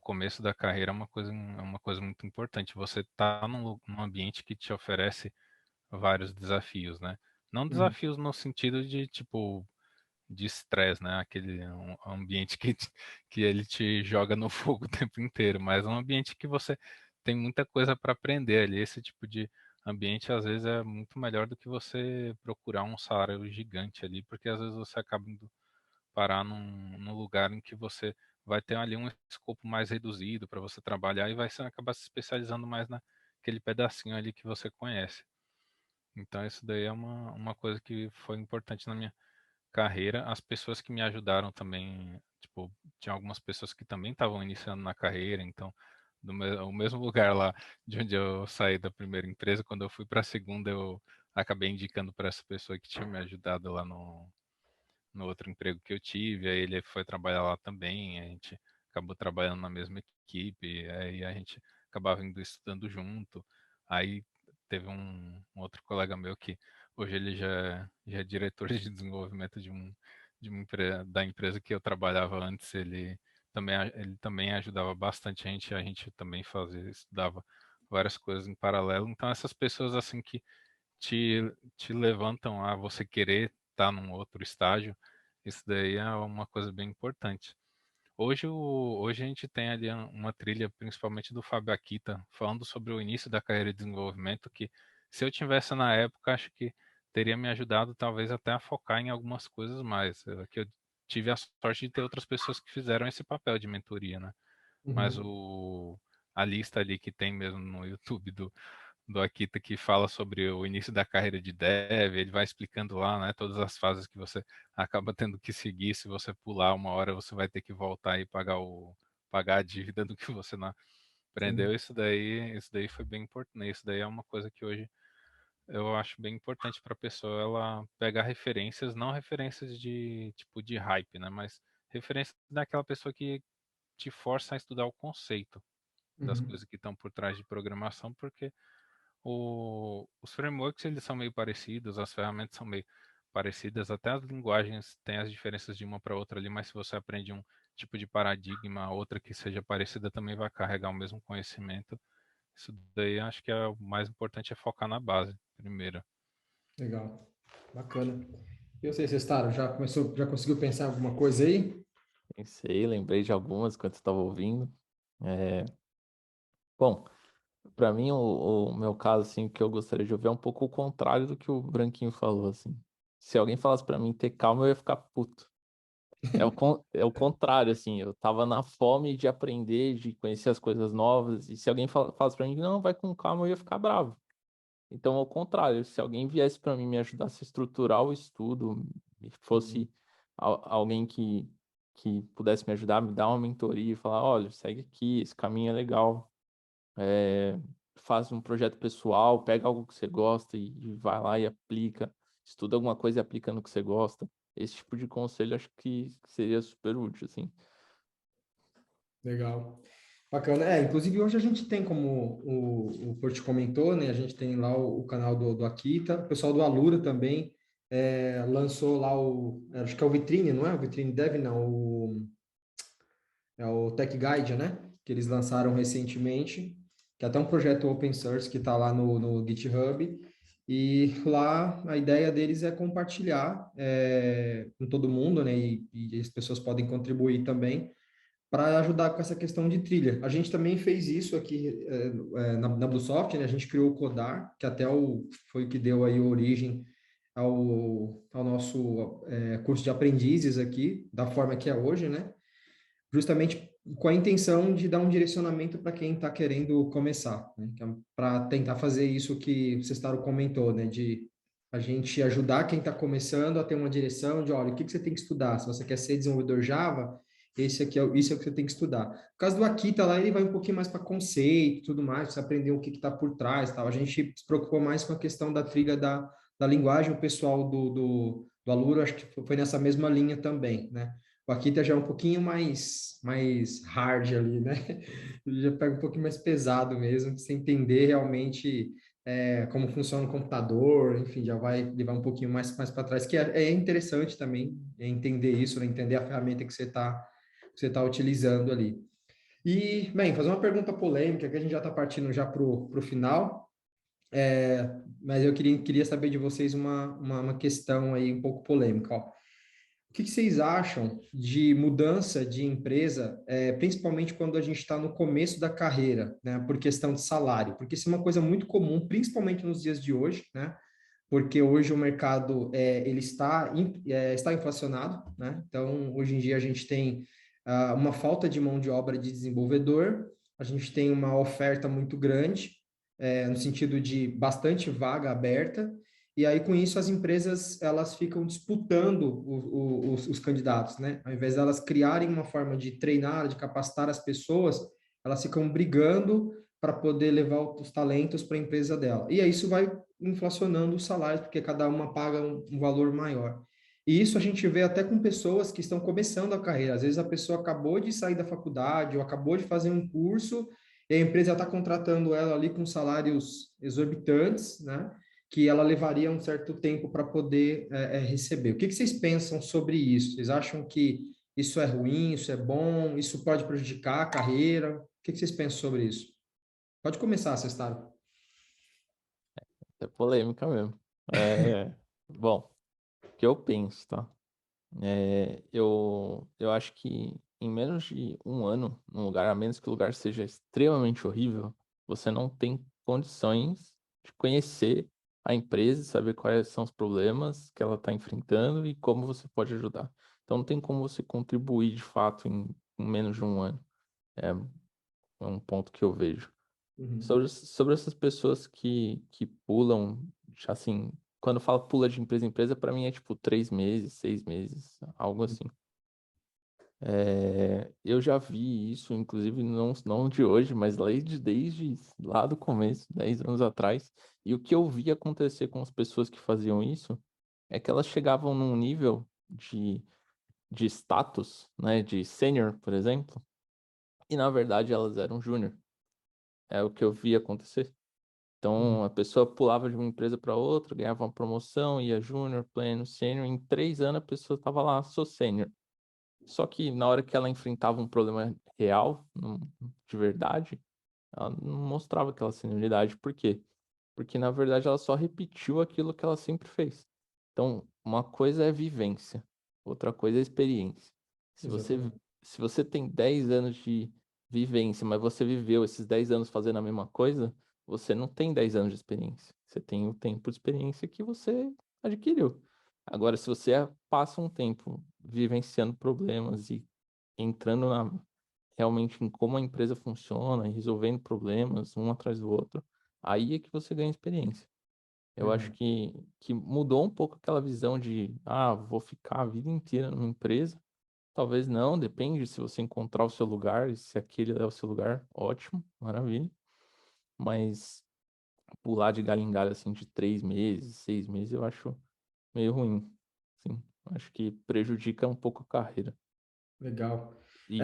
começo da carreira é uma coisa muito importante. Você tá num ambiente que te oferece vários desafios, né? Não Uhum. desafios no sentido de, tipo, de estresse, né? Aquele ambiente que ele te joga no fogo o tempo inteiro, mas é um ambiente que você tem muita coisa para aprender ali. Esse tipo de ambiente às vezes é muito melhor do que você procurar um salário gigante ali, porque às vezes você acaba indo parar num lugar em que você vai ter ali um escopo mais reduzido para você trabalhar e vai acabar se especializando mais naquele pedacinho ali que você conhece. Então isso daí é uma coisa que foi importante na minha carreira. As pessoas que me ajudaram também, tipo, tinha algumas pessoas que também estavam iniciando na carreira, então o mesmo lugar lá de onde eu saí da primeira empresa, quando eu fui para a segunda, eu acabei indicando para essa pessoa que tinha me ajudado lá no outro emprego que eu tive, aí ele foi trabalhar lá também, a gente acabou trabalhando na mesma equipe, aí a gente acabava indo estudando junto. Aí teve um outro colega meu que hoje ele já é diretor de desenvolvimento da empresa que eu trabalhava antes, ele também ajudava bastante a gente também estudava várias coisas em paralelo. Então essas pessoas assim que te, te levantam a você querer estar num outro estágio, isso daí é uma coisa bem importante. Hoje a gente tem ali uma trilha, principalmente do Fábio Akita, falando sobre o início da carreira de desenvolvimento, que se eu tivesse na época, acho que teria me ajudado talvez até a focar em algumas coisas mais. Que eu tive a sorte de ter outras pessoas que fizeram esse papel de mentoria, né? Mas Uhum. a lista ali que tem mesmo no YouTube do Akita que fala sobre o início da carreira de dev, ele vai explicando lá, né, todas as fases que você acaba tendo que seguir. Se você pular uma hora, você vai ter que voltar e pagar a dívida do que você não aprendeu. Sim. Isso daí foi bem importante. Isso daí é uma coisa que hoje eu acho bem importante para a pessoa ela pegar referências, não referências de tipo de hype, né, mas referências daquela pessoa que te força a estudar o conceito das Uhum. coisas que estão por trás de programação, porque os frameworks eles são meio parecidos, as ferramentas são meio parecidas, até as linguagens têm as diferenças de uma para outra ali, mas se você aprende um tipo de paradigma, a outra que seja parecida também vai carregar o mesmo conhecimento. Isso daí acho que é o mais importante é focar na base primeiro. Legal. Bacana. E você, Cestaro, já conseguiu pensar em alguma coisa aí? Pensei, lembrei de algumas enquanto estava ouvindo. É, bom, para mim, o meu caso, assim, que eu gostaria de ouvir é um pouco o contrário do que o Branquinho falou, assim. Se alguém falasse para mim ter calma, eu ia ficar puto. É o contrário, assim, eu tava na fome de aprender, de conhecer as coisas novas, e se alguém falasse para mim, não, vai com calma, eu ia ficar bravo. Então, ao contrário, se alguém viesse para mim me ajudasse a estruturar o estudo, e Uhum. fosse alguém que pudesse me ajudar, me dar uma mentoria e falar, olha, segue aqui, esse caminho é legal, faz um projeto pessoal, pega algo que você gosta e vai lá e aplica, estuda alguma coisa e aplica no que você gosta. Esse tipo de conselho acho que seria super útil, assim. Legal. Bacana. Inclusive hoje a gente tem, como o Porto comentou, né? A gente tem lá o canal do Akita, o pessoal do Alura também lançou lá acho que é o Vitrine, não é? O Vitrine Dev, não, é o Tech Guide, né? Que eles lançaram recentemente, que é até um projeto open source que está lá no GitHub. E lá a ideia deles é compartilhar com todo mundo, né? E as pessoas podem contribuir também para ajudar com essa questão de trilha. A gente também fez isso aqui na Bluesoft, né? A gente criou o Codar, que até foi o que deu aí origem ao nosso curso de aprendizes aqui, da forma que é hoje, né? Justamente com a intenção de dar um direcionamento para quem está querendo começar, né? Para tentar fazer isso que o Cestaro comentou, né? De a gente ajudar quem está começando a ter uma direção de, olha, o que que você tem que estudar? Se você quer ser desenvolvedor Java, isso é o que você tem que estudar. No caso do Akita lá, ele vai um pouquinho mais para conceito e tudo mais, você aprender o que está por trás, tal. A gente se preocupou mais com a questão da trilha da linguagem, o pessoal do Alura, acho que foi nessa mesma linha também, né? O Akita já é um pouquinho mais hard ali, né? Ele já pega um pouquinho mais pesado mesmo, sem entender realmente como funciona o computador, enfim, já vai levar um pouquinho mais para trás, que é interessante também entender isso, né? Entender a ferramenta que você tá utilizando ali. E, bem, fazer uma pergunta polêmica, que a gente já está partindo já para o final, mas eu queria saber de vocês uma questão aí um pouco polêmica, ó. O que vocês acham de mudança de empresa, principalmente quando a gente está no começo da carreira, né, por questão de salário? Porque isso é uma coisa muito comum, principalmente nos dias de hoje, né? Porque hoje o mercado ele está inflacionado, né? Então, hoje em dia a gente tem uma falta de mão de obra de desenvolvedor, a gente tem uma oferta muito grande, no sentido de bastante vaga aberta, e aí com isso as empresas elas ficam disputando os candidatos, né? Ao invés de elas criarem uma forma de treinar, de capacitar as pessoas, elas ficam brigando para poder levar os talentos para a empresa dela. E aí isso vai inflacionando os salários, porque cada uma paga um valor maior. E isso a gente vê até com pessoas que estão começando a carreira. Às vezes a pessoa acabou de sair da faculdade ou acabou de fazer um curso e a empresa está contratando ela ali com salários exorbitantes, né? Que ela levaria um certo tempo para poder receber. O que vocês pensam sobre isso? Vocês acham que isso é ruim, isso é bom, isso pode prejudicar a carreira? O que vocês pensam sobre isso? Pode começar, Cestaro. É polêmica mesmo. Bom, o que eu penso, tá? Eu acho que em menos de um ano, num lugar, a menos que o lugar seja extremamente horrível, você não tem condições de conhecer a empresa e saber quais são os problemas que ela está enfrentando e como você pode ajudar. Então não tem como você contribuir de fato em menos de um ano. É, é um ponto que eu vejo. Uhum. Sobre essas pessoas que pulam, assim, quando eu falo pula de empresa em empresa, para mim é tipo 3 meses, 6 meses, algo assim. Eu já vi isso, inclusive não de hoje, mas desde lá do começo, 10 anos atrás. E o que eu vi acontecer com as pessoas que faziam isso é que elas chegavam num nível de status, né, de sênior, por exemplo, e na verdade elas eram júnior. É o que eu vi acontecer. Então, a pessoa pulava de uma empresa para outra, ganhava uma promoção, ia júnior, pleno, sênior. Em 3 anos, a pessoa estava lá, sou sênior. Só que na hora que ela enfrentava um problema real, de verdade, ela não mostrava aquela senioridade. Por quê? Porque, na verdade, ela só repetiu aquilo que ela sempre fez. Então, uma coisa é vivência, outra coisa é experiência. Se você, Exatamente. se você tem 10 anos de vivência, mas você viveu esses 10 anos fazendo a mesma coisa, você não tem 10 anos de experiência. Você tem o tempo de experiência que você adquiriu. Agora, se você passa um tempo vivenciando problemas e entrando realmente em como a empresa funciona e resolvendo problemas um atrás do outro, aí é que você ganha experiência. Eu acho Verdade. que mudou um pouco aquela visão de, vou ficar a vida inteira numa empresa. Talvez não, depende se você encontrar o seu lugar, e se aquele é o seu lugar, ótimo, maravilha. Mas pular de galho em galho assim de 3 meses, 6 meses, eu acho meio ruim. Sim, acho que prejudica um pouco a carreira. Legal. E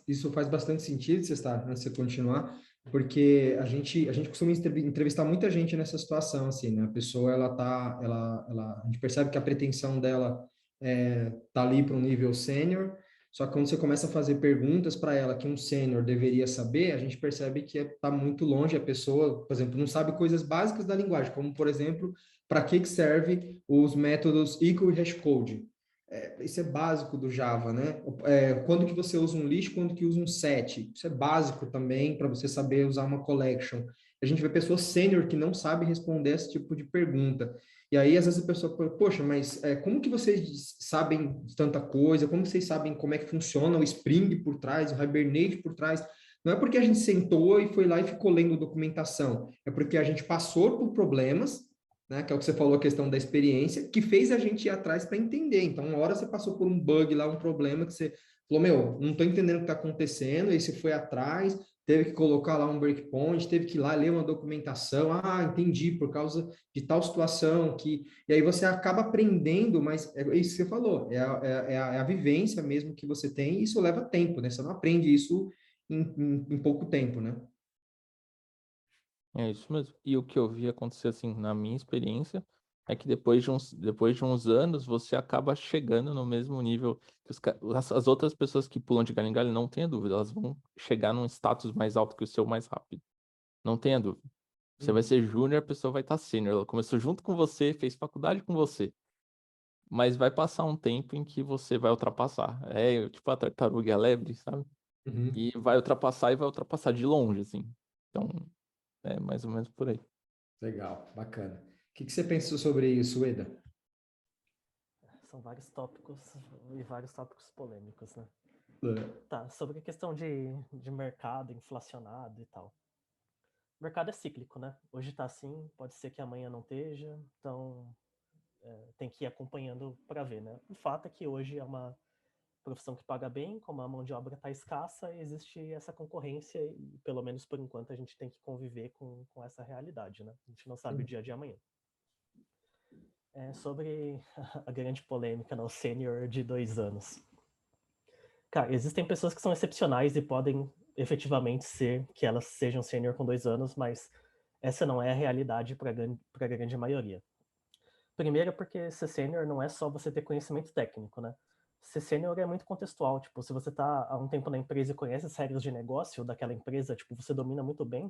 Isso faz bastante sentido, você está, antes de você continuar, porque a gente costuma entrevistar muita gente nessa situação, assim, né? A pessoa, a gente percebe que a pretensão dela tá ali para um nível sênior, só que quando você começa a fazer perguntas para ela que um sênior deveria saber, a gente percebe que está muito longe, a pessoa, por exemplo, não sabe coisas básicas da linguagem, como, por exemplo, para que serve os métodos equal e hashcode. Isso é básico do Java, né? Quando que você usa um list, quando que usa um set? Isso é básico também para você saber usar uma collection. A gente vê pessoas sênior que não sabem responder esse tipo de pergunta. E aí, às vezes, a pessoa fala, poxa, mas como que vocês sabem de tanta coisa? Como que vocês sabem como é que funciona o Spring por trás, o Hibernate por trás? Não é porque a gente sentou e foi lá e ficou lendo documentação. É porque a gente passou por problemas, né, que é o que você falou, a questão da experiência, que fez a gente ir atrás para entender. Então, uma hora você passou por um bug lá, um problema que você falou, meu, não estou entendendo o que está acontecendo, aí você foi atrás, teve que colocar lá um breakpoint, teve que ir lá ler uma documentação, entendi, por causa de tal situação, e aí você acaba aprendendo, mas é isso que você falou, é a vivência mesmo que você tem, e isso leva tempo, né? Você não aprende isso em pouco tempo, né? é isso mesmo. E o que eu vi acontecer, assim, na minha experiência, é que depois de uns anos, você acaba chegando no mesmo nível que as outras pessoas que pulam de galho em galho, não tenha dúvida, elas vão chegar num status mais alto que o seu mais rápido. Não tenha dúvida. Você vai ser júnior, a pessoa vai estar sênior. Ela começou junto com você, fez faculdade com você. mas vai passar um tempo em que você vai ultrapassar. É tipo a tartaruga e a lebre, sabe? Uhum. E vai ultrapassar e vai ultrapassar de longe, assim. Então, é mais ou menos por aí. Legal, bacana. O que você pensou sobre isso, Eda? São vários tópicos e vários tópicos polêmicos, né? É. Tá, sobre a questão de mercado inflacionado e tal. O mercado é cíclico, né? Hoje tá assim, pode ser que amanhã não esteja, então tem que ir acompanhando para ver, né? O fato é que hoje é uma profissão que paga bem, como a mão de obra está escassa, existe essa concorrência e, pelo menos por enquanto, a gente tem que conviver com essa realidade, né? A gente não sabe o dia de amanhã. Sobre a grande polêmica, o sênior de 2 anos. Cara, existem pessoas que são excepcionais e podem efetivamente ser que elas sejam sênior com 2 anos, mas essa não é a realidade para a grande maioria. Primeiro porque ser sênior não é só você ter conhecimento técnico, né? Ser sênior é muito contextual, tipo, se você tá há um tempo na empresa e conhece as regras de negócio daquela empresa, tipo, você domina muito bem,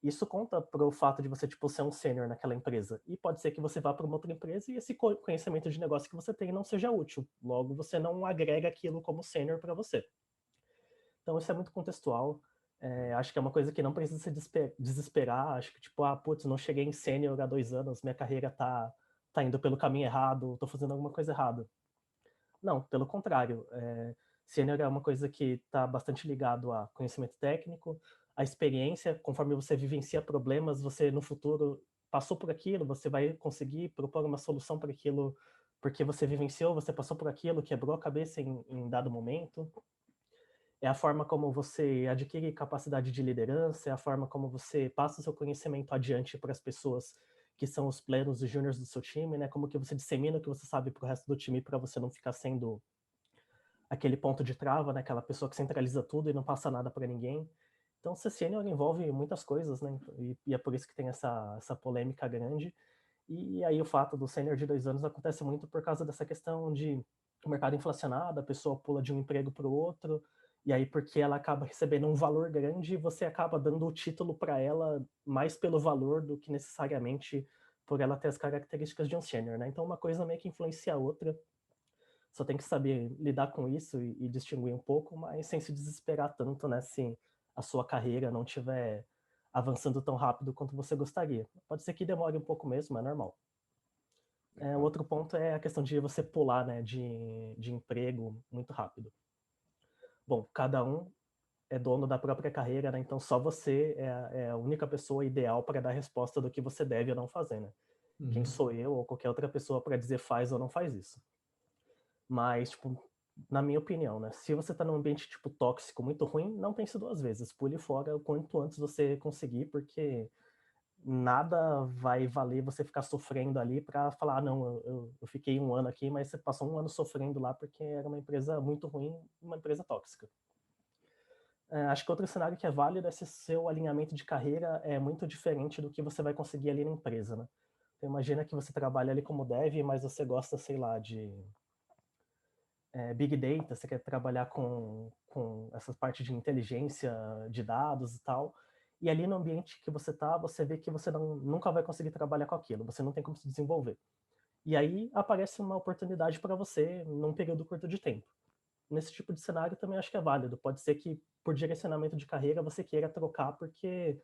isso conta pro fato de você, tipo, ser um sênior naquela empresa. E pode ser que você vá para uma outra empresa e esse conhecimento de negócio que você tem não seja útil. Logo, você não agrega aquilo como sênior para você. Então, isso é muito contextual. Acho que é uma coisa que não precisa se desesperar. Acho que, tipo, putz, não cheguei em sênior há 2 anos, minha carreira tá indo pelo caminho errado, tô fazendo alguma coisa errada. Não, pelo contrário. Sênior é uma coisa que está bastante ligado a conhecimento técnico, a experiência, conforme você vivencia problemas, você no futuro passou por aquilo, você vai conseguir propor uma solução para aquilo, porque você vivenciou, você passou por aquilo, quebrou a cabeça em dado momento. É a forma como você adquire capacidade de liderança, é a forma como você passa o seu conhecimento adiante para as pessoas que são os plenos e júniores do seu time, né? Como que você dissemina o que você sabe para o resto do time para você não ficar sendo aquele ponto de trava, né? Aquela pessoa que centraliza tudo e não passa nada para ninguém. Então, ser sênior envolve muitas coisas, né? E é por isso que tem essa polêmica grande. E aí o fato do sênior de 2 anos acontece muito por causa dessa questão de o mercado inflacionado, a pessoa pula de um emprego para o outro, e aí porque ela acaba recebendo um valor grande, você acaba dando o título para ela mais pelo valor do que necessariamente por ela ter as características de um sênior, né? Então uma coisa meio que influencia a outra. Só tem que saber lidar com isso e distinguir um pouco, mas sem se desesperar tanto, né? Se a sua carreira não estiver avançando tão rápido quanto você gostaria. Pode ser que demore um pouco mesmo, é normal. O outro ponto é a questão de você pular, né, de emprego muito rápido. Bom, cada um é dono da própria carreira, né? Então só você é a única pessoa ideal para dar resposta do que você deve ou não fazer, né? Quem Uhum. sou eu ou qualquer outra pessoa para dizer faz ou não faz isso? Mas, tipo, na minha opinião, né? Se você tá num ambiente, tipo, tóxico, muito ruim, não pense 2 vezes. Pule fora o quanto antes você conseguir, porque nada vai valer você ficar sofrendo ali para falar, não, eu fiquei 1 ano aqui, mas você passou 1 ano sofrendo lá porque era uma empresa muito ruim, uma empresa tóxica. Acho que outro cenário que é válido é se seu alinhamento de carreira é muito diferente do que você vai conseguir ali na empresa, né? Então, imagina que você trabalha ali como dev, mas você gosta, sei lá, de Big Data, você quer trabalhar com essa parte de inteligência de dados e tal, e ali no ambiente que você tá, você vê que você nunca vai conseguir trabalhar com aquilo, você não tem como se desenvolver. E aí aparece uma oportunidade para você num período curto de tempo. Nesse tipo de cenário também acho que é válido. Pode ser que por direcionamento de carreira você queira trocar porque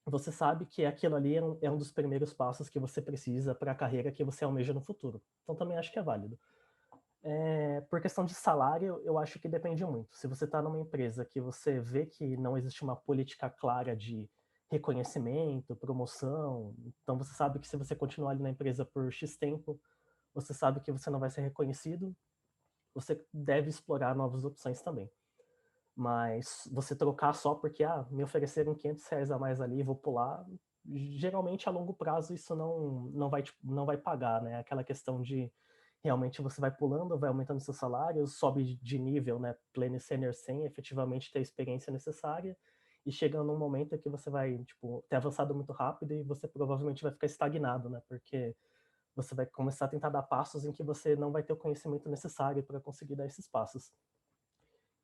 você sabe que aquilo ali é um dos primeiros passos que você precisa para a carreira que você almeja no futuro. Então também acho que é válido. Por questão de salário, eu acho que depende muito. Se você está numa empresa que você vê que não existe uma política clara de reconhecimento, promoção, então você sabe que se você continuar ali na empresa por X tempo, você sabe que você não vai ser reconhecido, você deve explorar novas opções também. Mas você trocar só porque, me ofereceram R$ 500 a mais ali, vou pular, geralmente a longo prazo isso não vai pagar, né? Aquela questão de realmente você vai pulando, vai aumentando seu salário, sobe de nível, né? Pleno e sênior sem efetivamente ter a experiência necessária, e chegando num momento que você vai, tipo, ter avançado muito rápido e você provavelmente vai ficar estagnado, né? Porque você vai começar a tentar dar passos em que você não vai ter o conhecimento necessário para conseguir dar esses passos.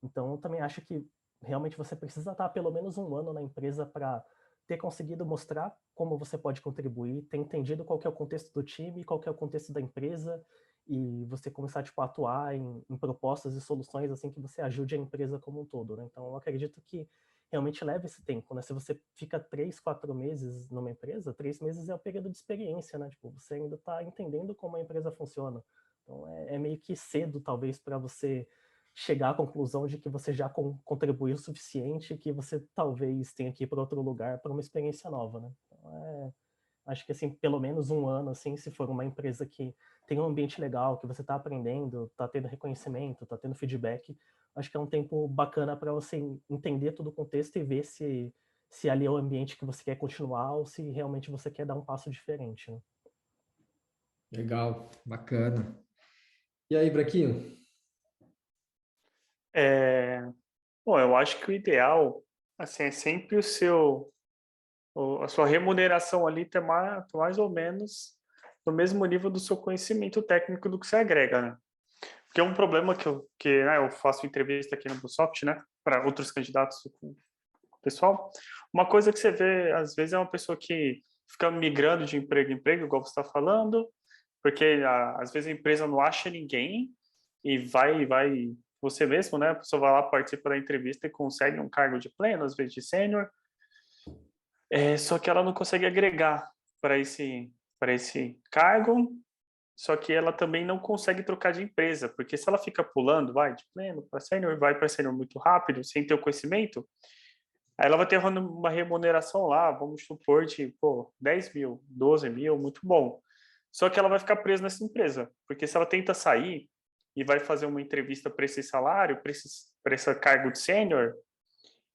Então, eu também acho que realmente você precisa estar pelo menos 1 ano na empresa para ter conseguido mostrar como você pode contribuir, ter entendido qual que é o contexto do time, qual que é o contexto da empresa, e você começar, tipo, a atuar em propostas e soluções, assim, que você ajude a empresa como um todo, né? Então, eu acredito que realmente leva esse tempo, né? Se você fica 3, 4 meses numa empresa, 3 meses é o período de experiência, né? Tipo, você ainda está entendendo como a empresa funciona. Então, é meio que cedo, talvez, para você chegar à conclusão de que você já contribuiu o suficiente, que você talvez tenha que ir para outro lugar para uma experiência nova, né? Então, acho que, assim, pelo menos um ano, assim, se for uma empresa que tem um ambiente legal, que você está aprendendo, está tendo reconhecimento, está tendo feedback, acho que é um tempo bacana para você entender todo o contexto e ver se ali é o ambiente que você quer continuar ou se realmente você quer dar um passo diferente, né? Legal, bacana. E aí, Braquinho? Bom, eu acho que o ideal, assim, é sempre a sua remuneração ali ter mais ou menos no mesmo nível do seu conhecimento técnico do que você agrega, né? Porque é um problema né, eu faço entrevista aqui no Microsoft, né, para outros candidatos com o pessoal. Uma coisa que você vê, às vezes, é uma pessoa que fica migrando de emprego em emprego, igual você está falando, porque às vezes a empresa não acha ninguém e vai você mesmo, né? A pessoa vai lá, participa da entrevista e consegue um cargo de pleno, às vezes de sênior, só que ela não consegue agregar para esse cargo, só que ela também não consegue trocar de empresa, porque se ela fica pulando, vai de pleno para sênior, vai para sênior muito rápido, sem ter o conhecimento, aí ela vai ter uma remuneração lá, vamos supor, de, pô, 10 mil, 12 mil, muito bom. Só que ela vai ficar presa nessa empresa, porque se ela tenta sair e vai fazer uma entrevista para esse salário, para esse cargo de sênior,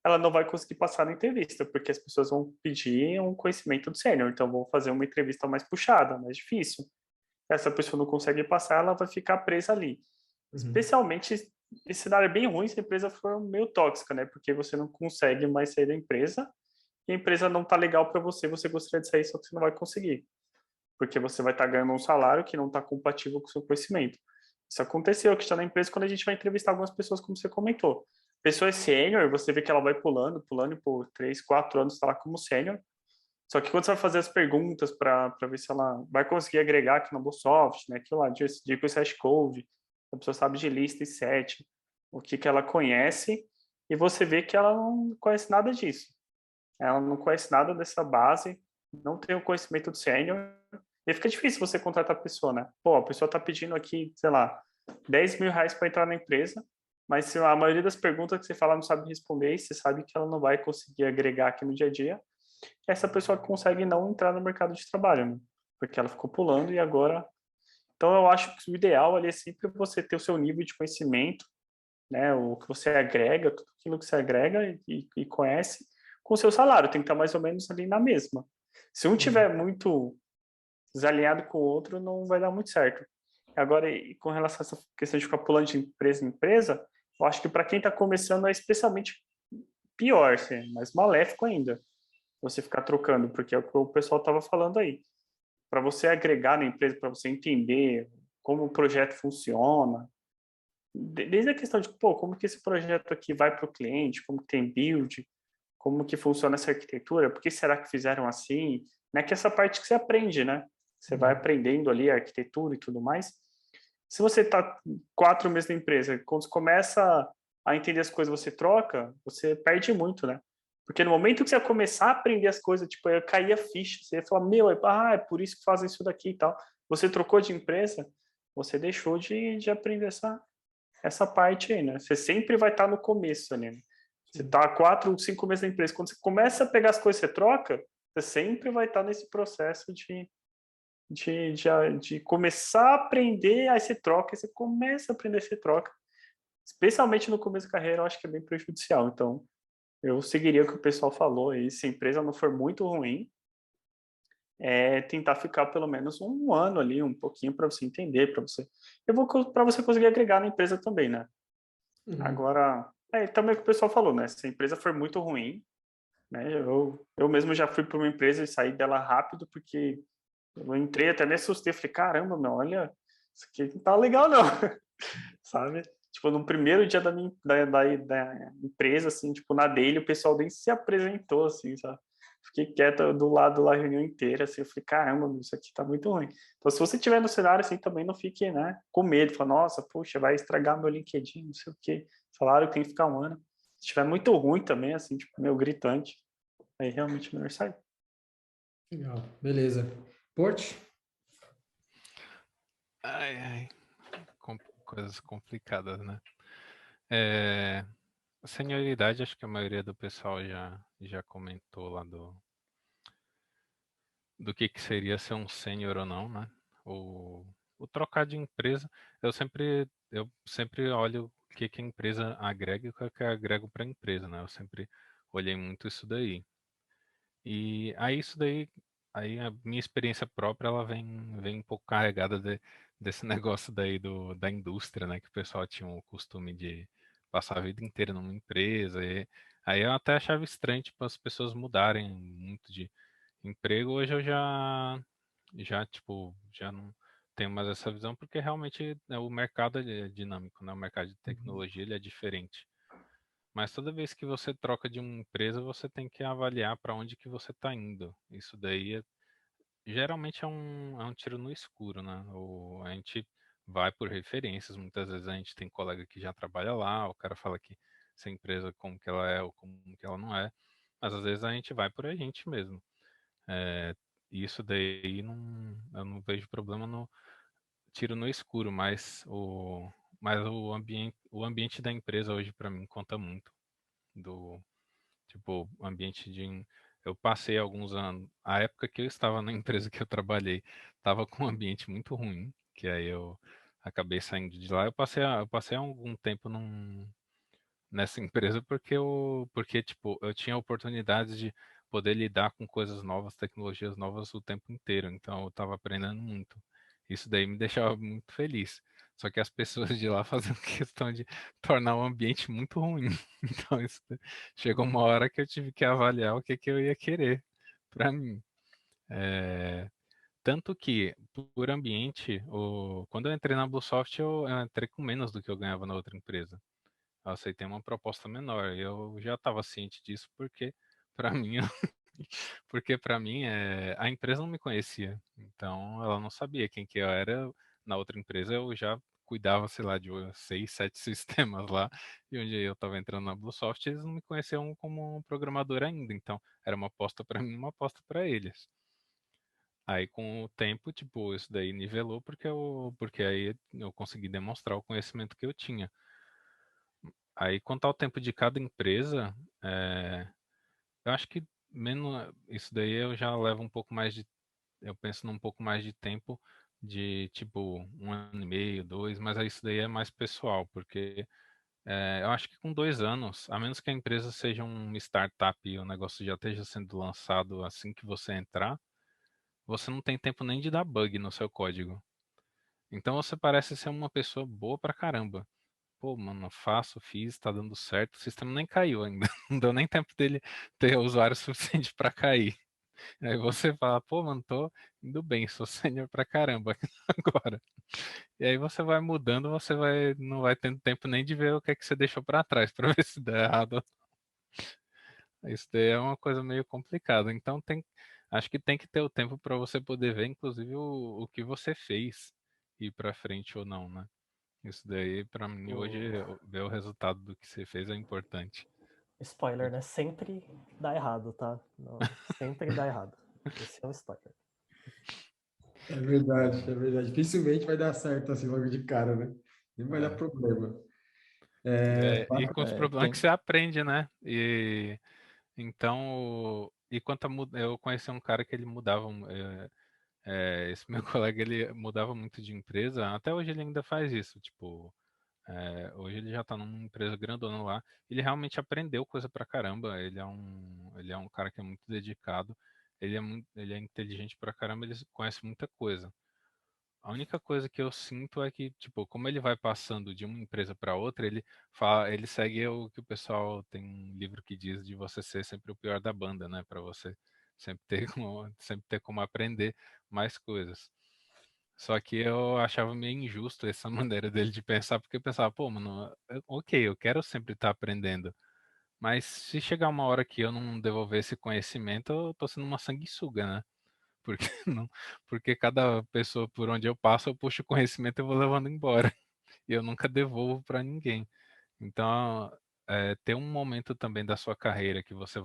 ela não vai conseguir passar na entrevista, porque as pessoas vão pedir um conhecimento do sênior, então vão fazer uma entrevista mais puxada, mais difícil. Essa pessoa não consegue passar, ela vai ficar presa ali. Especialmente, esse cenário é bem ruim se a empresa for meio tóxica, né? Porque você não consegue mais sair da empresa e a empresa não tá legal para você, você gostaria de sair, só que você não vai conseguir. Porque você vai estar ganhando um salário que não está compatível com o seu conhecimento. Isso aconteceu que está na empresa quando a gente vai entrevistar algumas pessoas, como você comentou. Pessoa é sênior, você vê que ela vai pulando, e por 3, 4 anos está lá como sênior. Só que quando você vai fazer as perguntas para ver se ela vai conseguir agregar aqui no Microsoft, né, aquilo lá, de Hash Code, a pessoa sabe de lista e set, o que ela conhece, e você vê que ela não conhece nada disso. Ela não conhece nada dessa base, não tem o conhecimento do sênior, e fica difícil você contratar a pessoa, né? Pô, a pessoa está pedindo aqui, sei lá, 10 mil reais para entrar na empresa, mas se a maioria das perguntas que você fala não sabe responder, e você sabe que ela não vai conseguir agregar aqui no dia a dia, essa pessoa consegue não entrar no mercado de trabalho, né? Porque ela ficou pulando e agora... Então, eu acho que o ideal ali é sempre você ter o seu nível de conhecimento, né? O que você agrega, tudo aquilo que você agrega e conhece, com o seu salário. Tem que estar mais ou menos ali na mesma. Se um tiver muito desalinhado com o outro, não vai dar muito certo. Agora, e com relação a essa questão de ficar pulando de empresa em empresa, eu acho que para quem está começando é especialmente pior, assim, mais maléfico ainda, você ficar trocando, porque é o que o pessoal estava falando aí. Para você agregar na empresa, para você entender como o projeto funciona, desde a questão de, pô, como que esse projeto aqui vai para o cliente, como que tem build, como que funciona essa arquitetura, por que será que fizeram assim, né? Que essa parte que você aprende, né? Você vai aprendendo ali a arquitetura e tudo mais. Se você está 4 meses na empresa, quando você começa a entender as coisas, você troca, você perde muito, né? Porque no momento que você começar a aprender as coisas, tipo, eu caía a ficha, você ia falar, meu, é por isso que fazem isso daqui e tal. Você trocou de empresa, você deixou de aprender essa parte aí, né? Você sempre vai estar no começo ali, né? Você está 4, 5 meses na empresa. Quando você começa a pegar as coisas que você troca, você sempre vai estar nesse processo de começar a aprender, aí você troca, aí você começa a aprender, você troca. Especialmente no começo da carreira, eu acho que é bem prejudicial. Então, eu seguiria o que o pessoal falou aí, se a empresa não for muito ruim, tentar ficar pelo menos um ano ali, um pouquinho para você entender, para você conseguir agregar na empresa também, né? Agora, também o que o pessoal falou, né? Se a empresa for muito ruim, né? Eu mesmo já fui para uma empresa e saí dela rápido porque eu entrei, até me assustei, falei, caramba, meu, olha, isso aqui não tá legal não, sabe? Tipo, no primeiro dia da empresa, assim, tipo, na dele, o pessoal nem se apresentou, assim, sabe? Fiquei quieto do lado lá a reunião inteira, assim, eu falei, caramba, isso aqui tá muito ruim. Então, se você estiver no cenário assim, também não fique, né, com medo, fala, nossa, puxa, vai estragar meu LinkedIn, não sei o quê. Falaram que tem que ficar um ano. Se estiver muito ruim também, assim, tipo, meio gritante, aí realmente é melhor sair. Legal, beleza. Porte? Ai, coisas complicadas, né? Senioridade, acho que a maioria do pessoal já comentou lá do que seria ser um sênior ou não, né? O trocar de empresa, eu sempre olho o que a empresa agrega e o que eu agrego para a empresa, né? Eu sempre olhei muito isso daí. E aí isso daí, aí a minha experiência própria, ela vem um pouco carregada desse negócio daí da indústria, né? Que o pessoal tinha o costume de passar a vida inteira numa empresa. E aí eu até achava estranho, tipo, as pessoas mudarem muito de emprego. Hoje eu já não tenho mais essa visão, porque realmente o mercado ele é dinâmico, né? O mercado de tecnologia ele é diferente. Mas toda vez que você troca de uma empresa, você tem que avaliar para onde que você está indo. Isso daí geralmente é um tiro no escuro, né? A gente vai por referências, muitas vezes a gente tem colega que já trabalha lá, o cara fala que essa empresa como que ela é ou como que ela não é, mas às vezes a gente vai por a gente mesmo. É, isso daí eu não vejo problema no tiro no escuro, mas o ambiente da empresa hoje para mim conta muito do tipo ambiente de eu passei alguns anos, a época que eu estava na empresa que eu trabalhei, estava com um ambiente muito ruim, que aí eu acabei saindo de lá. Eu passei algum tempo nessa empresa porque tipo, eu tinha oportunidades de poder lidar com coisas novas, tecnologias novas o tempo inteiro. Então eu estava aprendendo muito. Isso daí me deixava muito feliz. Só que as pessoas de lá faziam questão de tornar o ambiente muito ruim. Então chegou uma hora que eu tive que avaliar o que que eu ia querer para mim. É, tanto que, por ambiente, quando eu entrei na Bluesoft, eu entrei com menos do que eu ganhava na outra empresa. Eu aceitei uma proposta menor. E eu já estava ciente disso para mim, para mim a empresa não me conhecia. Então ela não sabia quem que eu era. Na outra empresa eu já cuidava, sei lá, de 6, 7 sistemas lá. E onde eu estava entrando na Bluesoft, eles não me conheciam como um programador ainda. Então era uma aposta para mim, uma aposta para eles. Aí com o tempo, tipo, isso daí nivelou porque aí eu consegui demonstrar o conhecimento que eu tinha. Aí, quanto ao tempo de cada empresa, eu acho que menos isso daí eu já levo um pouco mais eu penso num pouco mais de tempo de tipo 1 ano e meio, 2, mas aí isso daí é mais pessoal, porque eu acho que com 2 anos, a menos que a empresa seja um startup e o negócio já esteja sendo lançado assim que você entrar, você não tem tempo nem de dar bug no seu código. Então você parece ser uma pessoa boa pra caramba. Pô, mano, fiz, tá dando certo. O sistema nem caiu ainda. Não deu nem tempo dele ter usuário suficiente pra cair. Aí você fala, pô, mano, tô indo bem, sou sênior pra caramba agora. E aí você vai mudando, não vai tendo tempo nem de ver o que é que você deixou pra trás pra ver se dá errado. Isso daí é uma coisa meio complicada. Então acho que tem que ter o tempo pra você poder ver, inclusive, o que você fez, ir pra frente ou não, né? Isso daí, pra mim, hoje, ver o resultado do que você fez é importante. Spoiler, né? Sempre dá errado, tá? Não, sempre dá errado. Esse é um spoiler. É verdade, é verdade. Dificilmente vai dar certo assim logo de cara, né? Nem vai dar É. problema. E com os problemas que você aprende, né? E então, eu conheci um cara que ele mudava, esse meu colega, ele mudava muito de empresa, até hoje ele ainda faz isso, tipo, hoje ele já tá numa empresa grandona lá, ele realmente aprendeu coisa pra caramba, ele é um cara que é muito dedicado, ele é inteligente pra caramba, ele conhece muita coisa. A única coisa que eu sinto é que, tipo, como ele vai passando de uma empresa para outra, ele segue o que o pessoal tem um livro que diz de você ser sempre o pior da banda, né? Para você sempre ter como aprender mais coisas. Só que eu achava meio injusto essa maneira dele de pensar, porque eu pensava, pô, mano, ok, eu quero sempre estar aprendendo, Mas se chegar uma hora que eu não devolver esse conhecimento, eu tô sendo uma sanguessuga, né? Porque, não, porque cada pessoa por onde eu passo, eu puxo o conhecimento e eu vou levando embora. E eu nunca devolvo para ninguém. Então, ter um momento também da sua carreira que você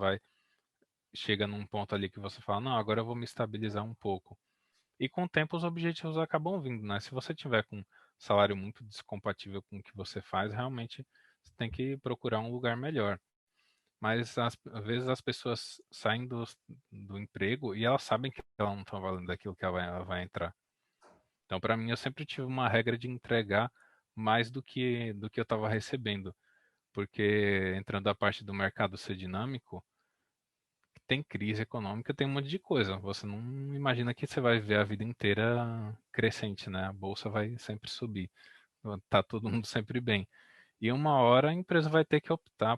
chega num ponto ali que você fala, não, agora eu vou me estabilizar um pouco. E com o tempo os objetivos acabam vindo, né? Se você tiver com um salário muito descompatível com o que você faz, realmente você tem que procurar um lugar melhor. Mas às vezes as pessoas saem do emprego e elas sabem que elas não estão valendo aquilo que ela vai entrar. Então, para mim, eu sempre tive uma regra de entregar mais do que eu estava recebendo. Porque entrando a parte do mercado ser dinâmico, tem crise econômica, tem um monte de coisa. Você não imagina que você vai ver a vida inteira crescente, né? A bolsa vai sempre subir. Tá todo mundo sempre bem. E uma hora a empresa vai ter que optar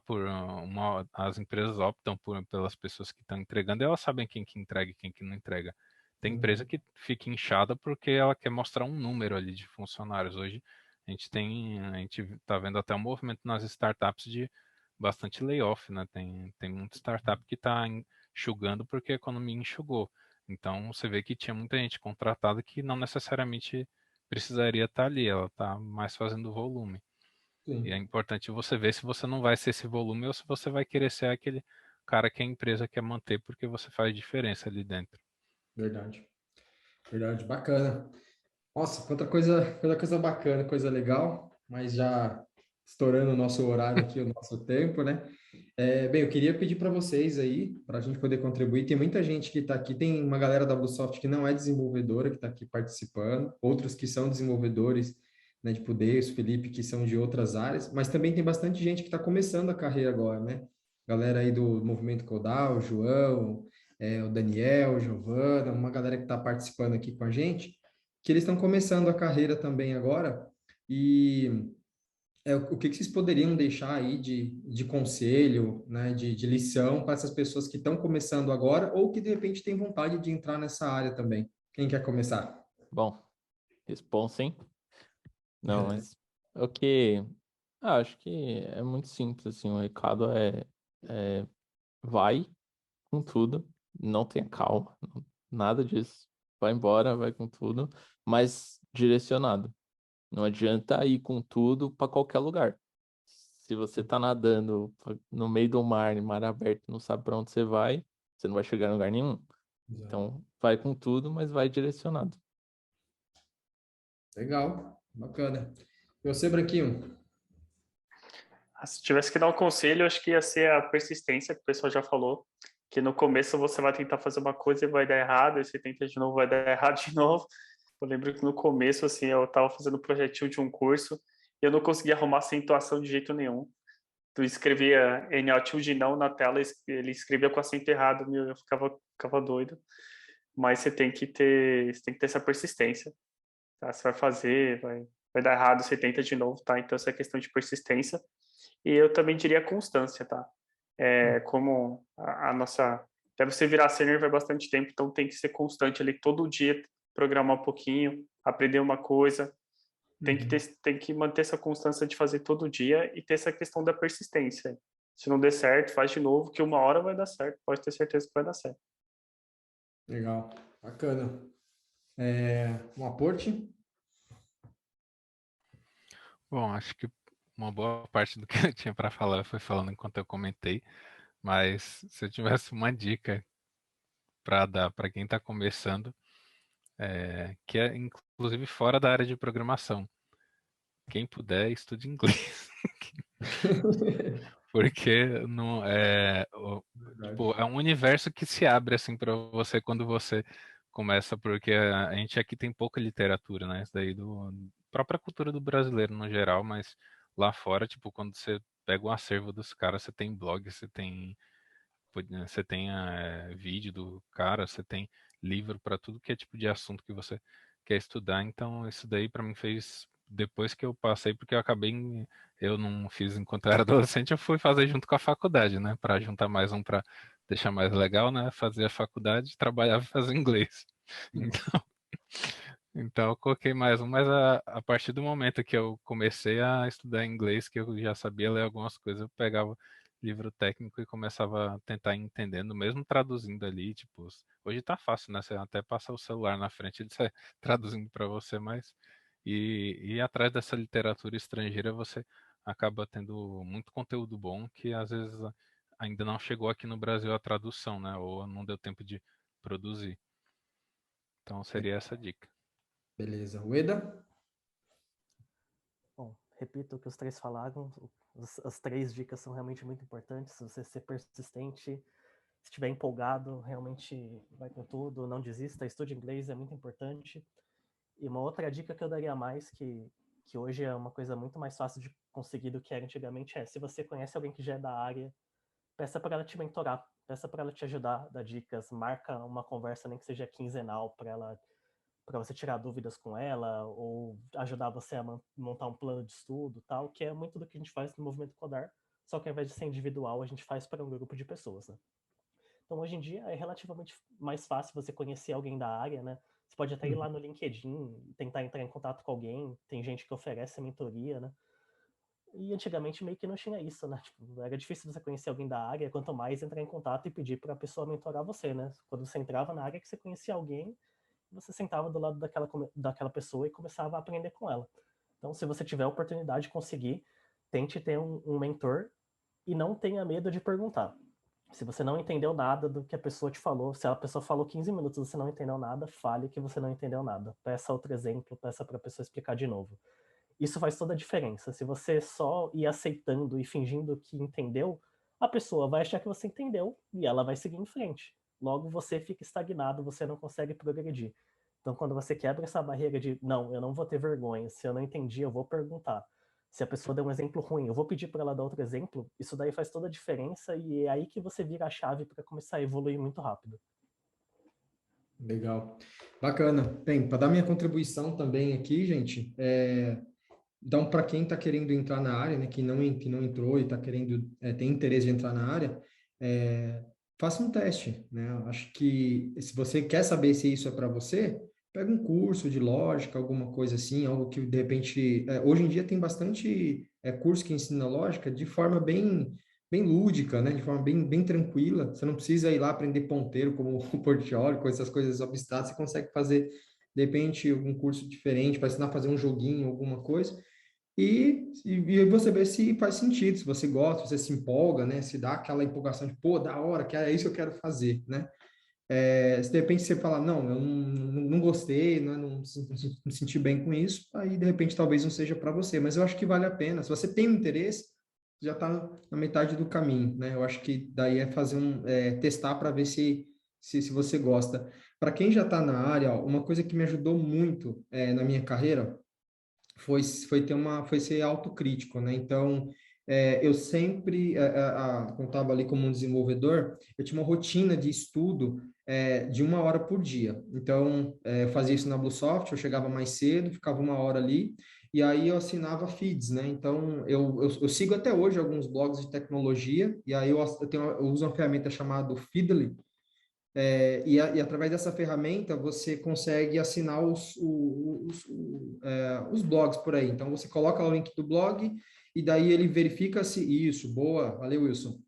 as empresas optam pelas pessoas que estão entregando, e elas sabem quem que entrega e quem que não entrega. Tem empresa Uhum. que fica inchada porque ela quer mostrar um número ali de funcionários. Hoje a gente está vendo até um movimento nas startups de bastante layoff, né? Tem muita startup que está enxugando porque a economia enxugou. Então você vê que tinha muita gente contratada que não necessariamente precisaria estar ali, ela está mais fazendo volume. E é Sim, importante você ver se você não vai ser esse volume ou se você vai querer ser aquele cara que a empresa quer manter porque você faz diferença ali dentro. verdade. Verdade, bacana. Nossa, outra coisa bacana, coisa legal, mas já estourando o nosso horário aqui, o nosso tempo, né? Bem, eu queria pedir para vocês aí, para a gente poder contribuir. Tem muita gente que está aqui, tem uma galera da Bluesoft que não é desenvolvedora, que está aqui participando, outros que são desenvolvedores, né, tipo o Deus, Felipe, que são de outras áreas, mas também tem bastante gente que está começando a carreira agora, né? Galera aí do Movimento Codal, o João, o Daniel, Giovana, uma galera que está participando aqui com a gente, que eles estão começando a carreira também agora, e o que que vocês poderiam deixar aí de conselho, né, de lição para essas pessoas que estão começando agora ou que de repente têm vontade de entrar nessa área também? Quem quer começar? Bom, responsa, hein? Não, mas o que... acho que é muito simples, assim, o recado é vai com tudo, não tenha calma, nada disso. Vai embora, vai com tudo, mas direcionado. Não adianta ir com tudo para qualquer lugar. Se você tá nadando no meio do mar, em mar aberto, não sabe para onde você não vai chegar em lugar nenhum. Exato. Então, vai com tudo, mas vai direcionado. Legal, bacana. E você, Branquinho? Se tivesse que dar um conselho, acho que ia ser a persistência, que o pessoal já falou, que no começo você vai tentar fazer uma coisa e vai dar errado, aí você tenta de novo, vai dar errado de novo. Eu lembro que no começo, assim, eu estava fazendo um projetinho de um curso e eu não conseguia arrumar acentuação de jeito nenhum. Tu escrevia em altitude não na tela, ele escrevia com acento errado, meu, eu ficava doido. Mas você tem que ter essa persistência, tá? Você vai fazer, vai dar errado, você tenta de novo, tá? Então essa é questão de persistência. E eu também diria constância, tá? Como a nossa... Até você virar sênior vai bastante tempo, então tem que ser constante ali, todo dia programar um pouquinho, aprender uma coisa, Uhum. tem que manter essa constância de fazer todo dia e ter essa questão da persistência. Se não der certo, faz de novo, que uma hora vai dar certo, pode ter certeza que vai dar certo. Legal, bacana. Um aporte? Bom, acho que uma boa parte do que eu tinha para falar foi falando enquanto eu comentei, mas se eu tivesse uma dica para dar para quem está começando, que é inclusive fora da área de programação, quem puder, estude inglês. Porque não é, Verdade. tipo, é um universo que se abre assim para você quando você começa, porque a gente aqui tem pouca literatura, né? Isso daí do própria cultura do brasileiro no geral, mas lá fora, tipo, quando você pega o acervo dos caras, você tem blog, você tem vídeo do cara, você tem livro para tudo que é tipo de assunto que você quer estudar. Então, isso daí para mim fez depois que eu passei, porque eu não fiz enquanto eu era adolescente, eu fui fazer junto com a faculdade, né, para juntar mais um para deixar mais legal, né, fazer a faculdade, trabalhar e fazer inglês. Então, então eu coloquei mais um, mas a partir do momento que eu comecei a estudar inglês, que eu já sabia ler algumas coisas, eu pegava livro técnico e começava a tentar ir entendendo, mesmo traduzindo ali, tipo, hoje tá fácil, né? Você até passa o celular na frente e sai traduzindo para você, mas e atrás dessa literatura estrangeira você acaba tendo muito conteúdo bom que às vezes ainda não chegou aqui no Brasil a tradução, né? Ou não deu tempo de produzir. Então seria essa dica. Beleza. Ueda? Bom, repito o que os três falaram, as três dicas são realmente muito importantes. Se você ser persistente, se estiver empolgado, realmente vai com tudo, não desista, estude inglês, é muito importante. E uma outra dica que eu daria mais, que hoje é uma coisa muito mais fácil de conseguir do que era antigamente, é se você conhece alguém que já é da área, peça para ela te mentorar, peça para ela te ajudar, dar dicas, marca uma conversa, nem que seja quinzenal, para você tirar dúvidas com ela ou ajudar você a montar um plano de estudo, tal, que é muito do que a gente faz no Movimento Codar, só que ao invés de ser individual, a gente faz para um grupo de pessoas, né? Então, hoje em dia, é relativamente mais fácil você conhecer alguém da área, né? Você pode até ir lá no LinkedIn, tentar entrar em contato com alguém, tem gente que oferece mentoria, né? E antigamente meio que não tinha isso, né? Tipo, era difícil você conhecer alguém da área, quanto mais entrar em contato e pedir para a pessoa mentorar você, né? Quando você entrava na área que você conhecia alguém, você sentava do lado daquela pessoa e começava a aprender com ela. Então, se você tiver a oportunidade de conseguir, tente ter um mentor e não tenha medo de perguntar. Se você não entendeu nada do que a pessoa te falou, se a pessoa falou 15 minutos e você não entendeu nada, fale que você não entendeu nada. Peça outro exemplo, peça para a pessoa explicar de novo. Isso faz toda a diferença. Se você só ir aceitando e fingindo que entendeu, a pessoa vai achar que você entendeu e ela vai seguir em frente. Logo, você fica estagnado, você não consegue progredir. Então, quando você quebra essa barreira de, não, eu não vou ter vergonha, se eu não entendi, eu vou perguntar. Se a pessoa der um exemplo ruim, eu vou pedir para ela dar outro exemplo, isso daí faz toda a diferença e é aí que você vira a chave para começar a evoluir muito rápido. Legal. Bacana. Bem, para dar minha contribuição também aqui, gente, então, para quem está querendo entrar na área, né, que não entrou e está querendo, tem interesse de entrar na área, faça um teste, né? Acho que se você quer saber se isso é para você, pega um curso de lógica, alguma coisa assim, algo que de repente, hoje em dia tem bastante curso que ensina lógica de forma bem lúdica, né? De forma bem tranquila. Você não precisa ir lá aprender ponteiro como o Portiolli, com essas coisas abstratas. Você consegue fazer, de repente, algum curso diferente para ensinar a fazer um joguinho, alguma coisa. E você vê se faz sentido, se você gosta, se você se empolga, né? Se dá aquela empolgação de, pô, da hora, que é isso que eu quero fazer, né? Se de repente você fala, não, eu não gostei, né? Não me senti bem com isso, aí de repente talvez não seja para você, mas eu acho que vale a pena. Se você tem um interesse, já está na metade do caminho, né? Eu acho que daí é fazer testar para ver se você gosta. Para quem já está na área, ó, uma coisa que me ajudou muito na minha carreira foi ser autocrítico, né? Então, eu sempre, quando estava ali como um desenvolvedor, eu tinha uma rotina de estudo de 1 hora por dia. Então, eu fazia isso na BlueSoft, eu chegava mais cedo, ficava 1 hora ali, e aí eu assinava feeds, né? Então, eu sigo até hoje alguns blogs de tecnologia, e aí eu uso uma ferramenta chamada Feedly, e através dessa ferramenta você consegue assinar os blogs por aí. Então você coloca lá o link do blog e daí ele verifica se isso, boa, valeu, Wilson.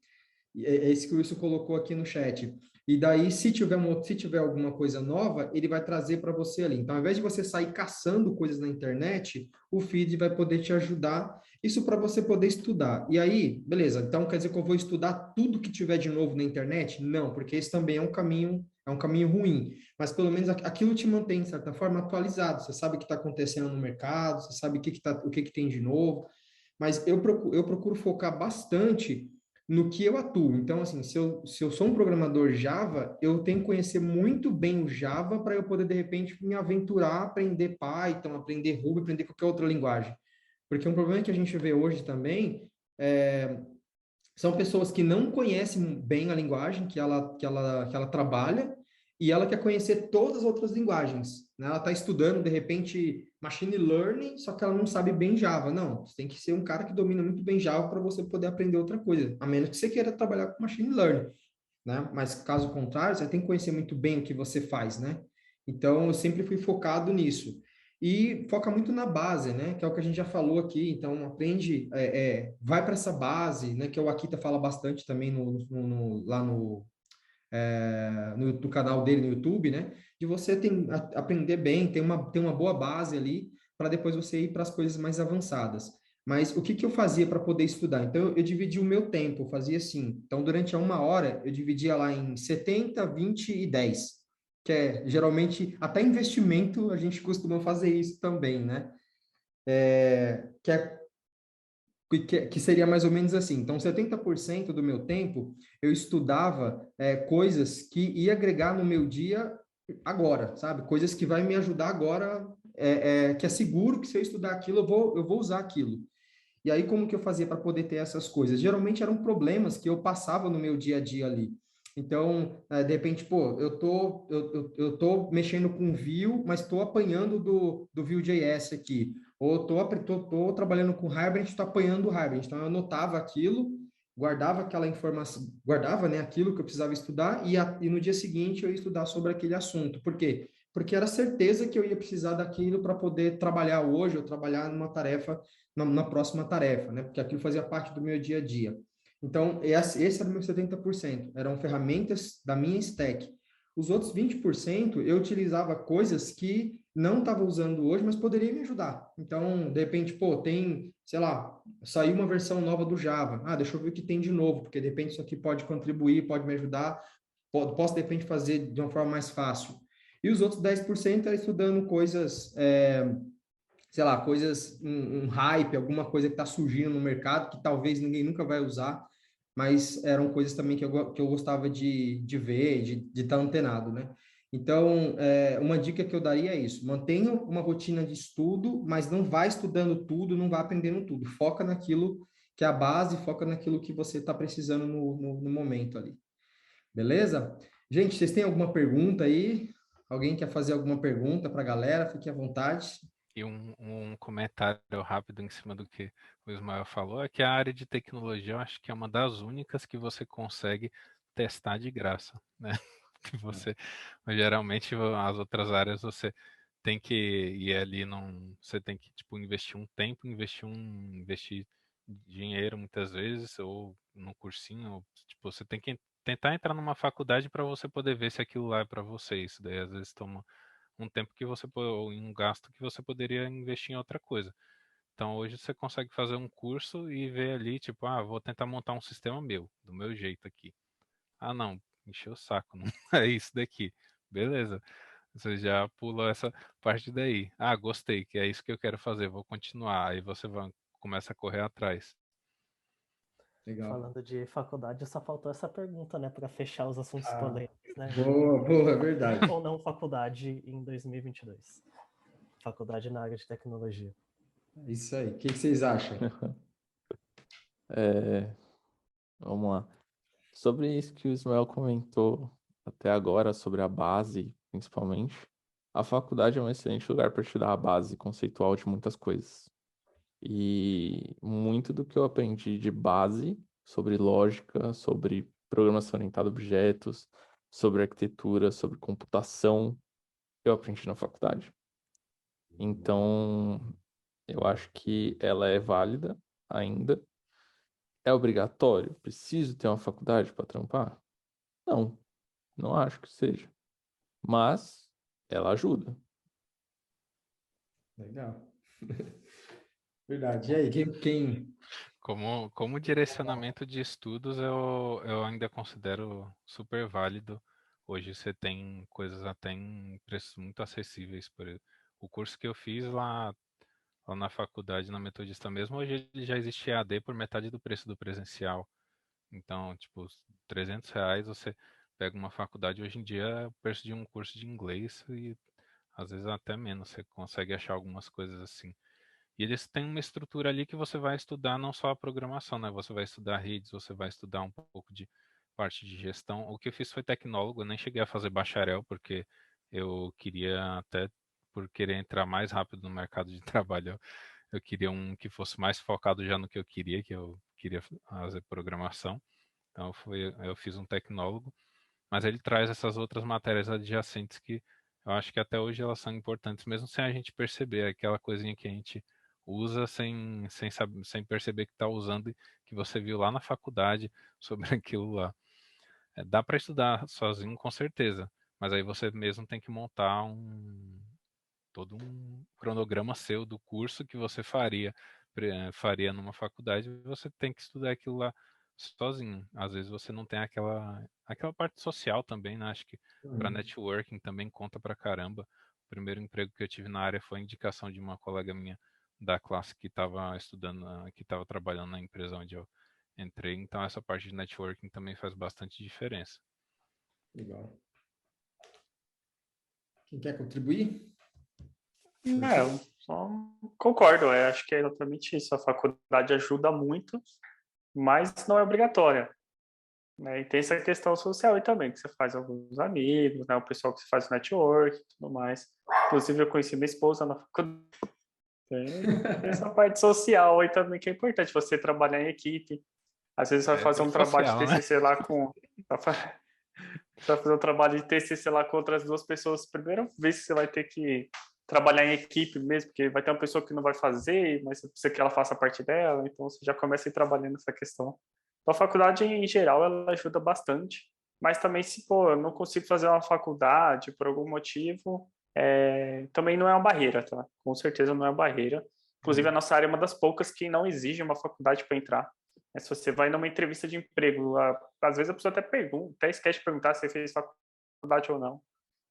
É esse que o Wilson colocou aqui no chat. E daí, se tiver alguma coisa nova, ele vai trazer para você ali. Então, ao invés de você sair caçando coisas na internet, o feed vai poder te ajudar. Isso para você poder estudar. E aí, beleza. Então, quer dizer que eu vou estudar tudo que tiver de novo na internet? Não, porque esse também é um caminho ruim. Mas pelo menos aquilo te mantém, de certa forma, atualizado. Você sabe o que está acontecendo no mercado, você sabe o que tem de novo. Mas eu procuro focar bastante no que eu atuo. Então, assim, se eu sou um programador Java, eu tenho que conhecer muito bem o Java para eu poder, de repente, me aventurar a aprender Python, aprender Ruby, aprender qualquer outra linguagem. Porque um problema que a gente vê hoje também são pessoas que não conhecem bem a linguagem que ela trabalha e ela quer conhecer todas as outras linguagens, né? Ela está estudando, de repente, machine learning, só que ela não sabe bem Java. Não, você tem que ser um cara que domina muito bem Java para você poder aprender outra coisa, a menos que você queira trabalhar com machine learning, né? Mas caso contrário, você tem que conhecer muito bem o que você faz, né? Então, eu sempre fui focado nisso. e foca muito na base, né? Que é o que a gente já falou aqui. Então, aprende, vai para essa base, né? Que o Akita fala bastante também lá no canal dele no YouTube, né? De você aprender bem, ter uma boa base ali, para depois você ir para as coisas mais avançadas. Mas o que eu fazia para poder estudar? Então, eu dividi o meu tempo, eu fazia assim. Então, durante a 1 hora, eu dividia lá em 70, 20 e 10, que é geralmente, até investimento, a gente costuma fazer isso também, né? Que seria mais ou menos assim. Então, 70% do meu tempo eu estudava coisas que ia agregar no meu dia agora, sabe? Coisas que vai me ajudar agora, que é seguro que se eu estudar aquilo, eu vou usar aquilo. E aí, como que eu fazia para poder ter essas coisas? Geralmente eram problemas que eu passava no meu dia a dia ali. Então, de repente, pô, eu tô mexendo com Vue, mas estou apanhando do Vue.js aqui. Ou tô trabalhando com Hibernate, estou apanhando o Hibernate. Então, eu anotava aquilo, guardava aquela informação, guardava, né, aquilo que eu precisava estudar, e no dia seguinte eu ia estudar sobre aquele assunto. Por quê? Porque era certeza que eu ia precisar daquilo para poder trabalhar hoje ou trabalhar numa tarefa na próxima tarefa, né? Porque aquilo fazia parte do meu dia a dia. Então, esse era o meu 70%. Eram ferramentas da minha stack. Os outros 20% eu utilizava coisas que não estava usando hoje, mas poderia me ajudar. Então, de repente, pô, sei lá, saiu uma versão nova do Java. Ah, deixa eu ver o que tem de novo, porque de repente isso aqui pode contribuir, pode me ajudar, posso de repente fazer de uma forma mais fácil. E os outros 10% era estudando coisas, sei lá, um hype, alguma coisa que está surgindo no mercado, que talvez ninguém nunca vai usar, mas eram coisas também que eu gostava de ver, de estar antenado, né? Então, uma dica que eu daria é isso: mantenha uma rotina de estudo, mas não vá estudando tudo, não vá aprendendo tudo. Foca naquilo que é a base, foca naquilo que você está precisando no momento ali. Beleza? Gente, vocês têm alguma pergunta aí? Alguém quer fazer alguma pergunta para a galera? Fique à vontade. E um comentário rápido em cima do que o Ismael falou é que a área de tecnologia eu acho que é uma das únicas que você consegue testar de graça, né? Que você geralmente as outras áreas você tem que ir ali você tem que tipo investir um tempo, investir dinheiro muitas vezes ou num cursinho, ou, tipo você tem que tentar entrar numa faculdade para você poder ver se aquilo lá é para você. Isso daí às vezes toma um tempo que ou um gasto que você poderia investir em outra coisa. Então hoje você consegue fazer um curso e ver ali, tipo, vou tentar montar um sistema meu, do meu jeito aqui. Ah, não, encheu o saco, não é isso daqui. Beleza. Você já pula essa parte daí. Ah, gostei, que é isso que eu quero fazer, vou continuar. Aí você começa a correr atrás. Legal. Falando de faculdade, só faltou essa pergunta, né, para fechar os assuntos polêmicos, né? Boa, é verdade. Ou não faculdade em 2022? Faculdade na área de tecnologia. Isso aí. O que vocês acham? Vamos lá. Sobre isso que o Ismael comentou até agora, sobre a base, principalmente, a faculdade é um excelente lugar para te dar a base conceitual de muitas coisas. E muito do que eu aprendi de base sobre lógica, sobre programação orientada a objetos, sobre arquitetura, sobre computação, eu aprendi na faculdade. Então, eu acho que ela é válida ainda. É obrigatório? Preciso ter uma faculdade para trampar? Não, não acho que seja. Mas ela ajuda. Legal. Verdade. E aí, quem... Como direcionamento de estudos, eu ainda considero super válido. Hoje você tem coisas até em preços muito acessíveis. O curso que eu fiz lá na faculdade, na Metodista mesmo, hoje ele já existe EAD por metade do preço do presencial. Então, tipo, R$ 300 você pega uma faculdade hoje em dia, é o preço de um curso de inglês e às vezes até menos. Você consegue achar algumas coisas assim. E eles têm uma estrutura ali que você vai estudar não só a programação, né? Você vai estudar redes, você vai estudar um pouco de parte de gestão. O que eu fiz foi tecnólogo, eu nem cheguei a fazer bacharel, porque eu queria até, por querer entrar mais rápido no mercado de trabalho, eu queria um que fosse mais focado já no que eu queria fazer programação. Então eu fiz um tecnólogo, mas ele traz essas outras matérias adjacentes que eu acho que até hoje elas são importantes, mesmo sem a gente perceber, aquela coisinha que a gente usa sem perceber que está usando e que você viu lá na faculdade sobre aquilo lá. Dá para estudar sozinho, com certeza, mas aí você mesmo tem que montar todo um cronograma seu do curso que você faria numa faculdade, você tem que estudar aquilo lá sozinho. Às vezes você não tem aquela parte social também, né? Acho que para networking também conta pra caramba. O primeiro emprego que eu tive na área foi a indicação de uma colega minha da classe que estava estudando, que estava trabalhando na empresa onde eu entrei. Então essa parte de networking também faz bastante diferença. Legal. Quem quer contribuir? Eu só concordo, acho que é exatamente isso. A faculdade ajuda muito, mas não é obrigatória, né? E tem essa questão social aí também, que você faz alguns amigos, né? O pessoal que você faz network e tudo mais. Inclusive, eu conheci minha esposa na faculdade. Tem essa parte social aí também que é importante, você trabalhar em equipe. Às vezes você vai fazer um trabalho de TCC lá com... Você vai fazer um trabalho de TCC lá com outras duas pessoas. Primeira vez que você vai ter que trabalhar em equipe mesmo, porque vai ter uma pessoa que não vai fazer, mas você precisa que ela faça parte dela, então você já começa a ir trabalhando nessa questão. Então, a faculdade, em geral, ela ajuda bastante, mas também se, pô, eu não consigo fazer uma faculdade por algum motivo, também não é uma barreira, tá? Com certeza não é uma barreira. Inclusive, a nossa área é uma das poucas que não exige uma faculdade para entrar. Se você vai numa entrevista de emprego, às vezes a pessoa até esquece de perguntar se você fez faculdade ou não.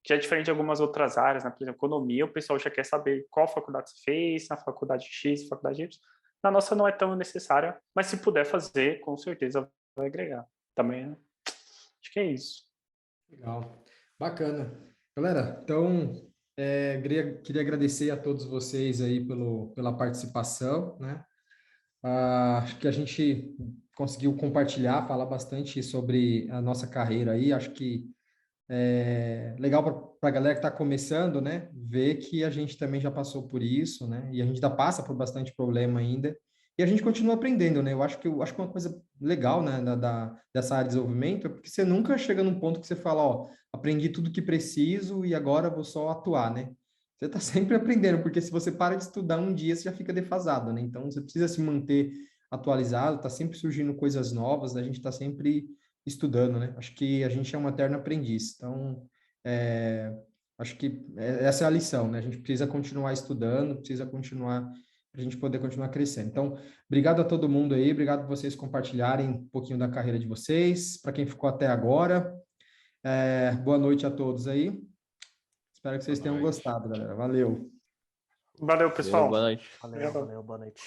Que é diferente de algumas outras áreas, né? Por exemplo, economia, o pessoal já quer saber qual faculdade você fez, na faculdade X, faculdade Y. Na nossa não é tão necessária, mas se puder fazer, com certeza vai agregar. Também, né? Acho que é isso. Legal. Bacana. Galera, então, queria agradecer a todos vocês aí pela participação, né? Acho que a gente conseguiu compartilhar, falar bastante sobre a nossa carreira aí. Acho que é legal para a galera que está começando, né? Ver que a gente também já passou por isso, né? E a gente ainda passa por bastante problema ainda. E a gente continua aprendendo, né? Eu acho que uma coisa legal, né, dessa área de desenvolvimento é porque você nunca chega num ponto que você fala, ó, aprendi tudo que preciso e agora vou só atuar, né? Você está sempre aprendendo, porque se você para de estudar um dia, você já fica defasado, né? Então, você precisa se manter atualizado, tá sempre surgindo coisas novas, a gente está sempre estudando, né? Acho que a gente é um eterno aprendiz. Então, acho que essa é a lição, né? A gente precisa continuar estudando, precisa continuar, para a gente poder continuar crescendo. Então, obrigado a todo mundo aí, obrigado por vocês compartilharem um pouquinho da carreira de vocês. Para quem ficou até agora, boa noite a todos aí. Espero que vocês tenham gostado, galera. Valeu. Valeu, pessoal. Boa noite. Valeu, boa noite.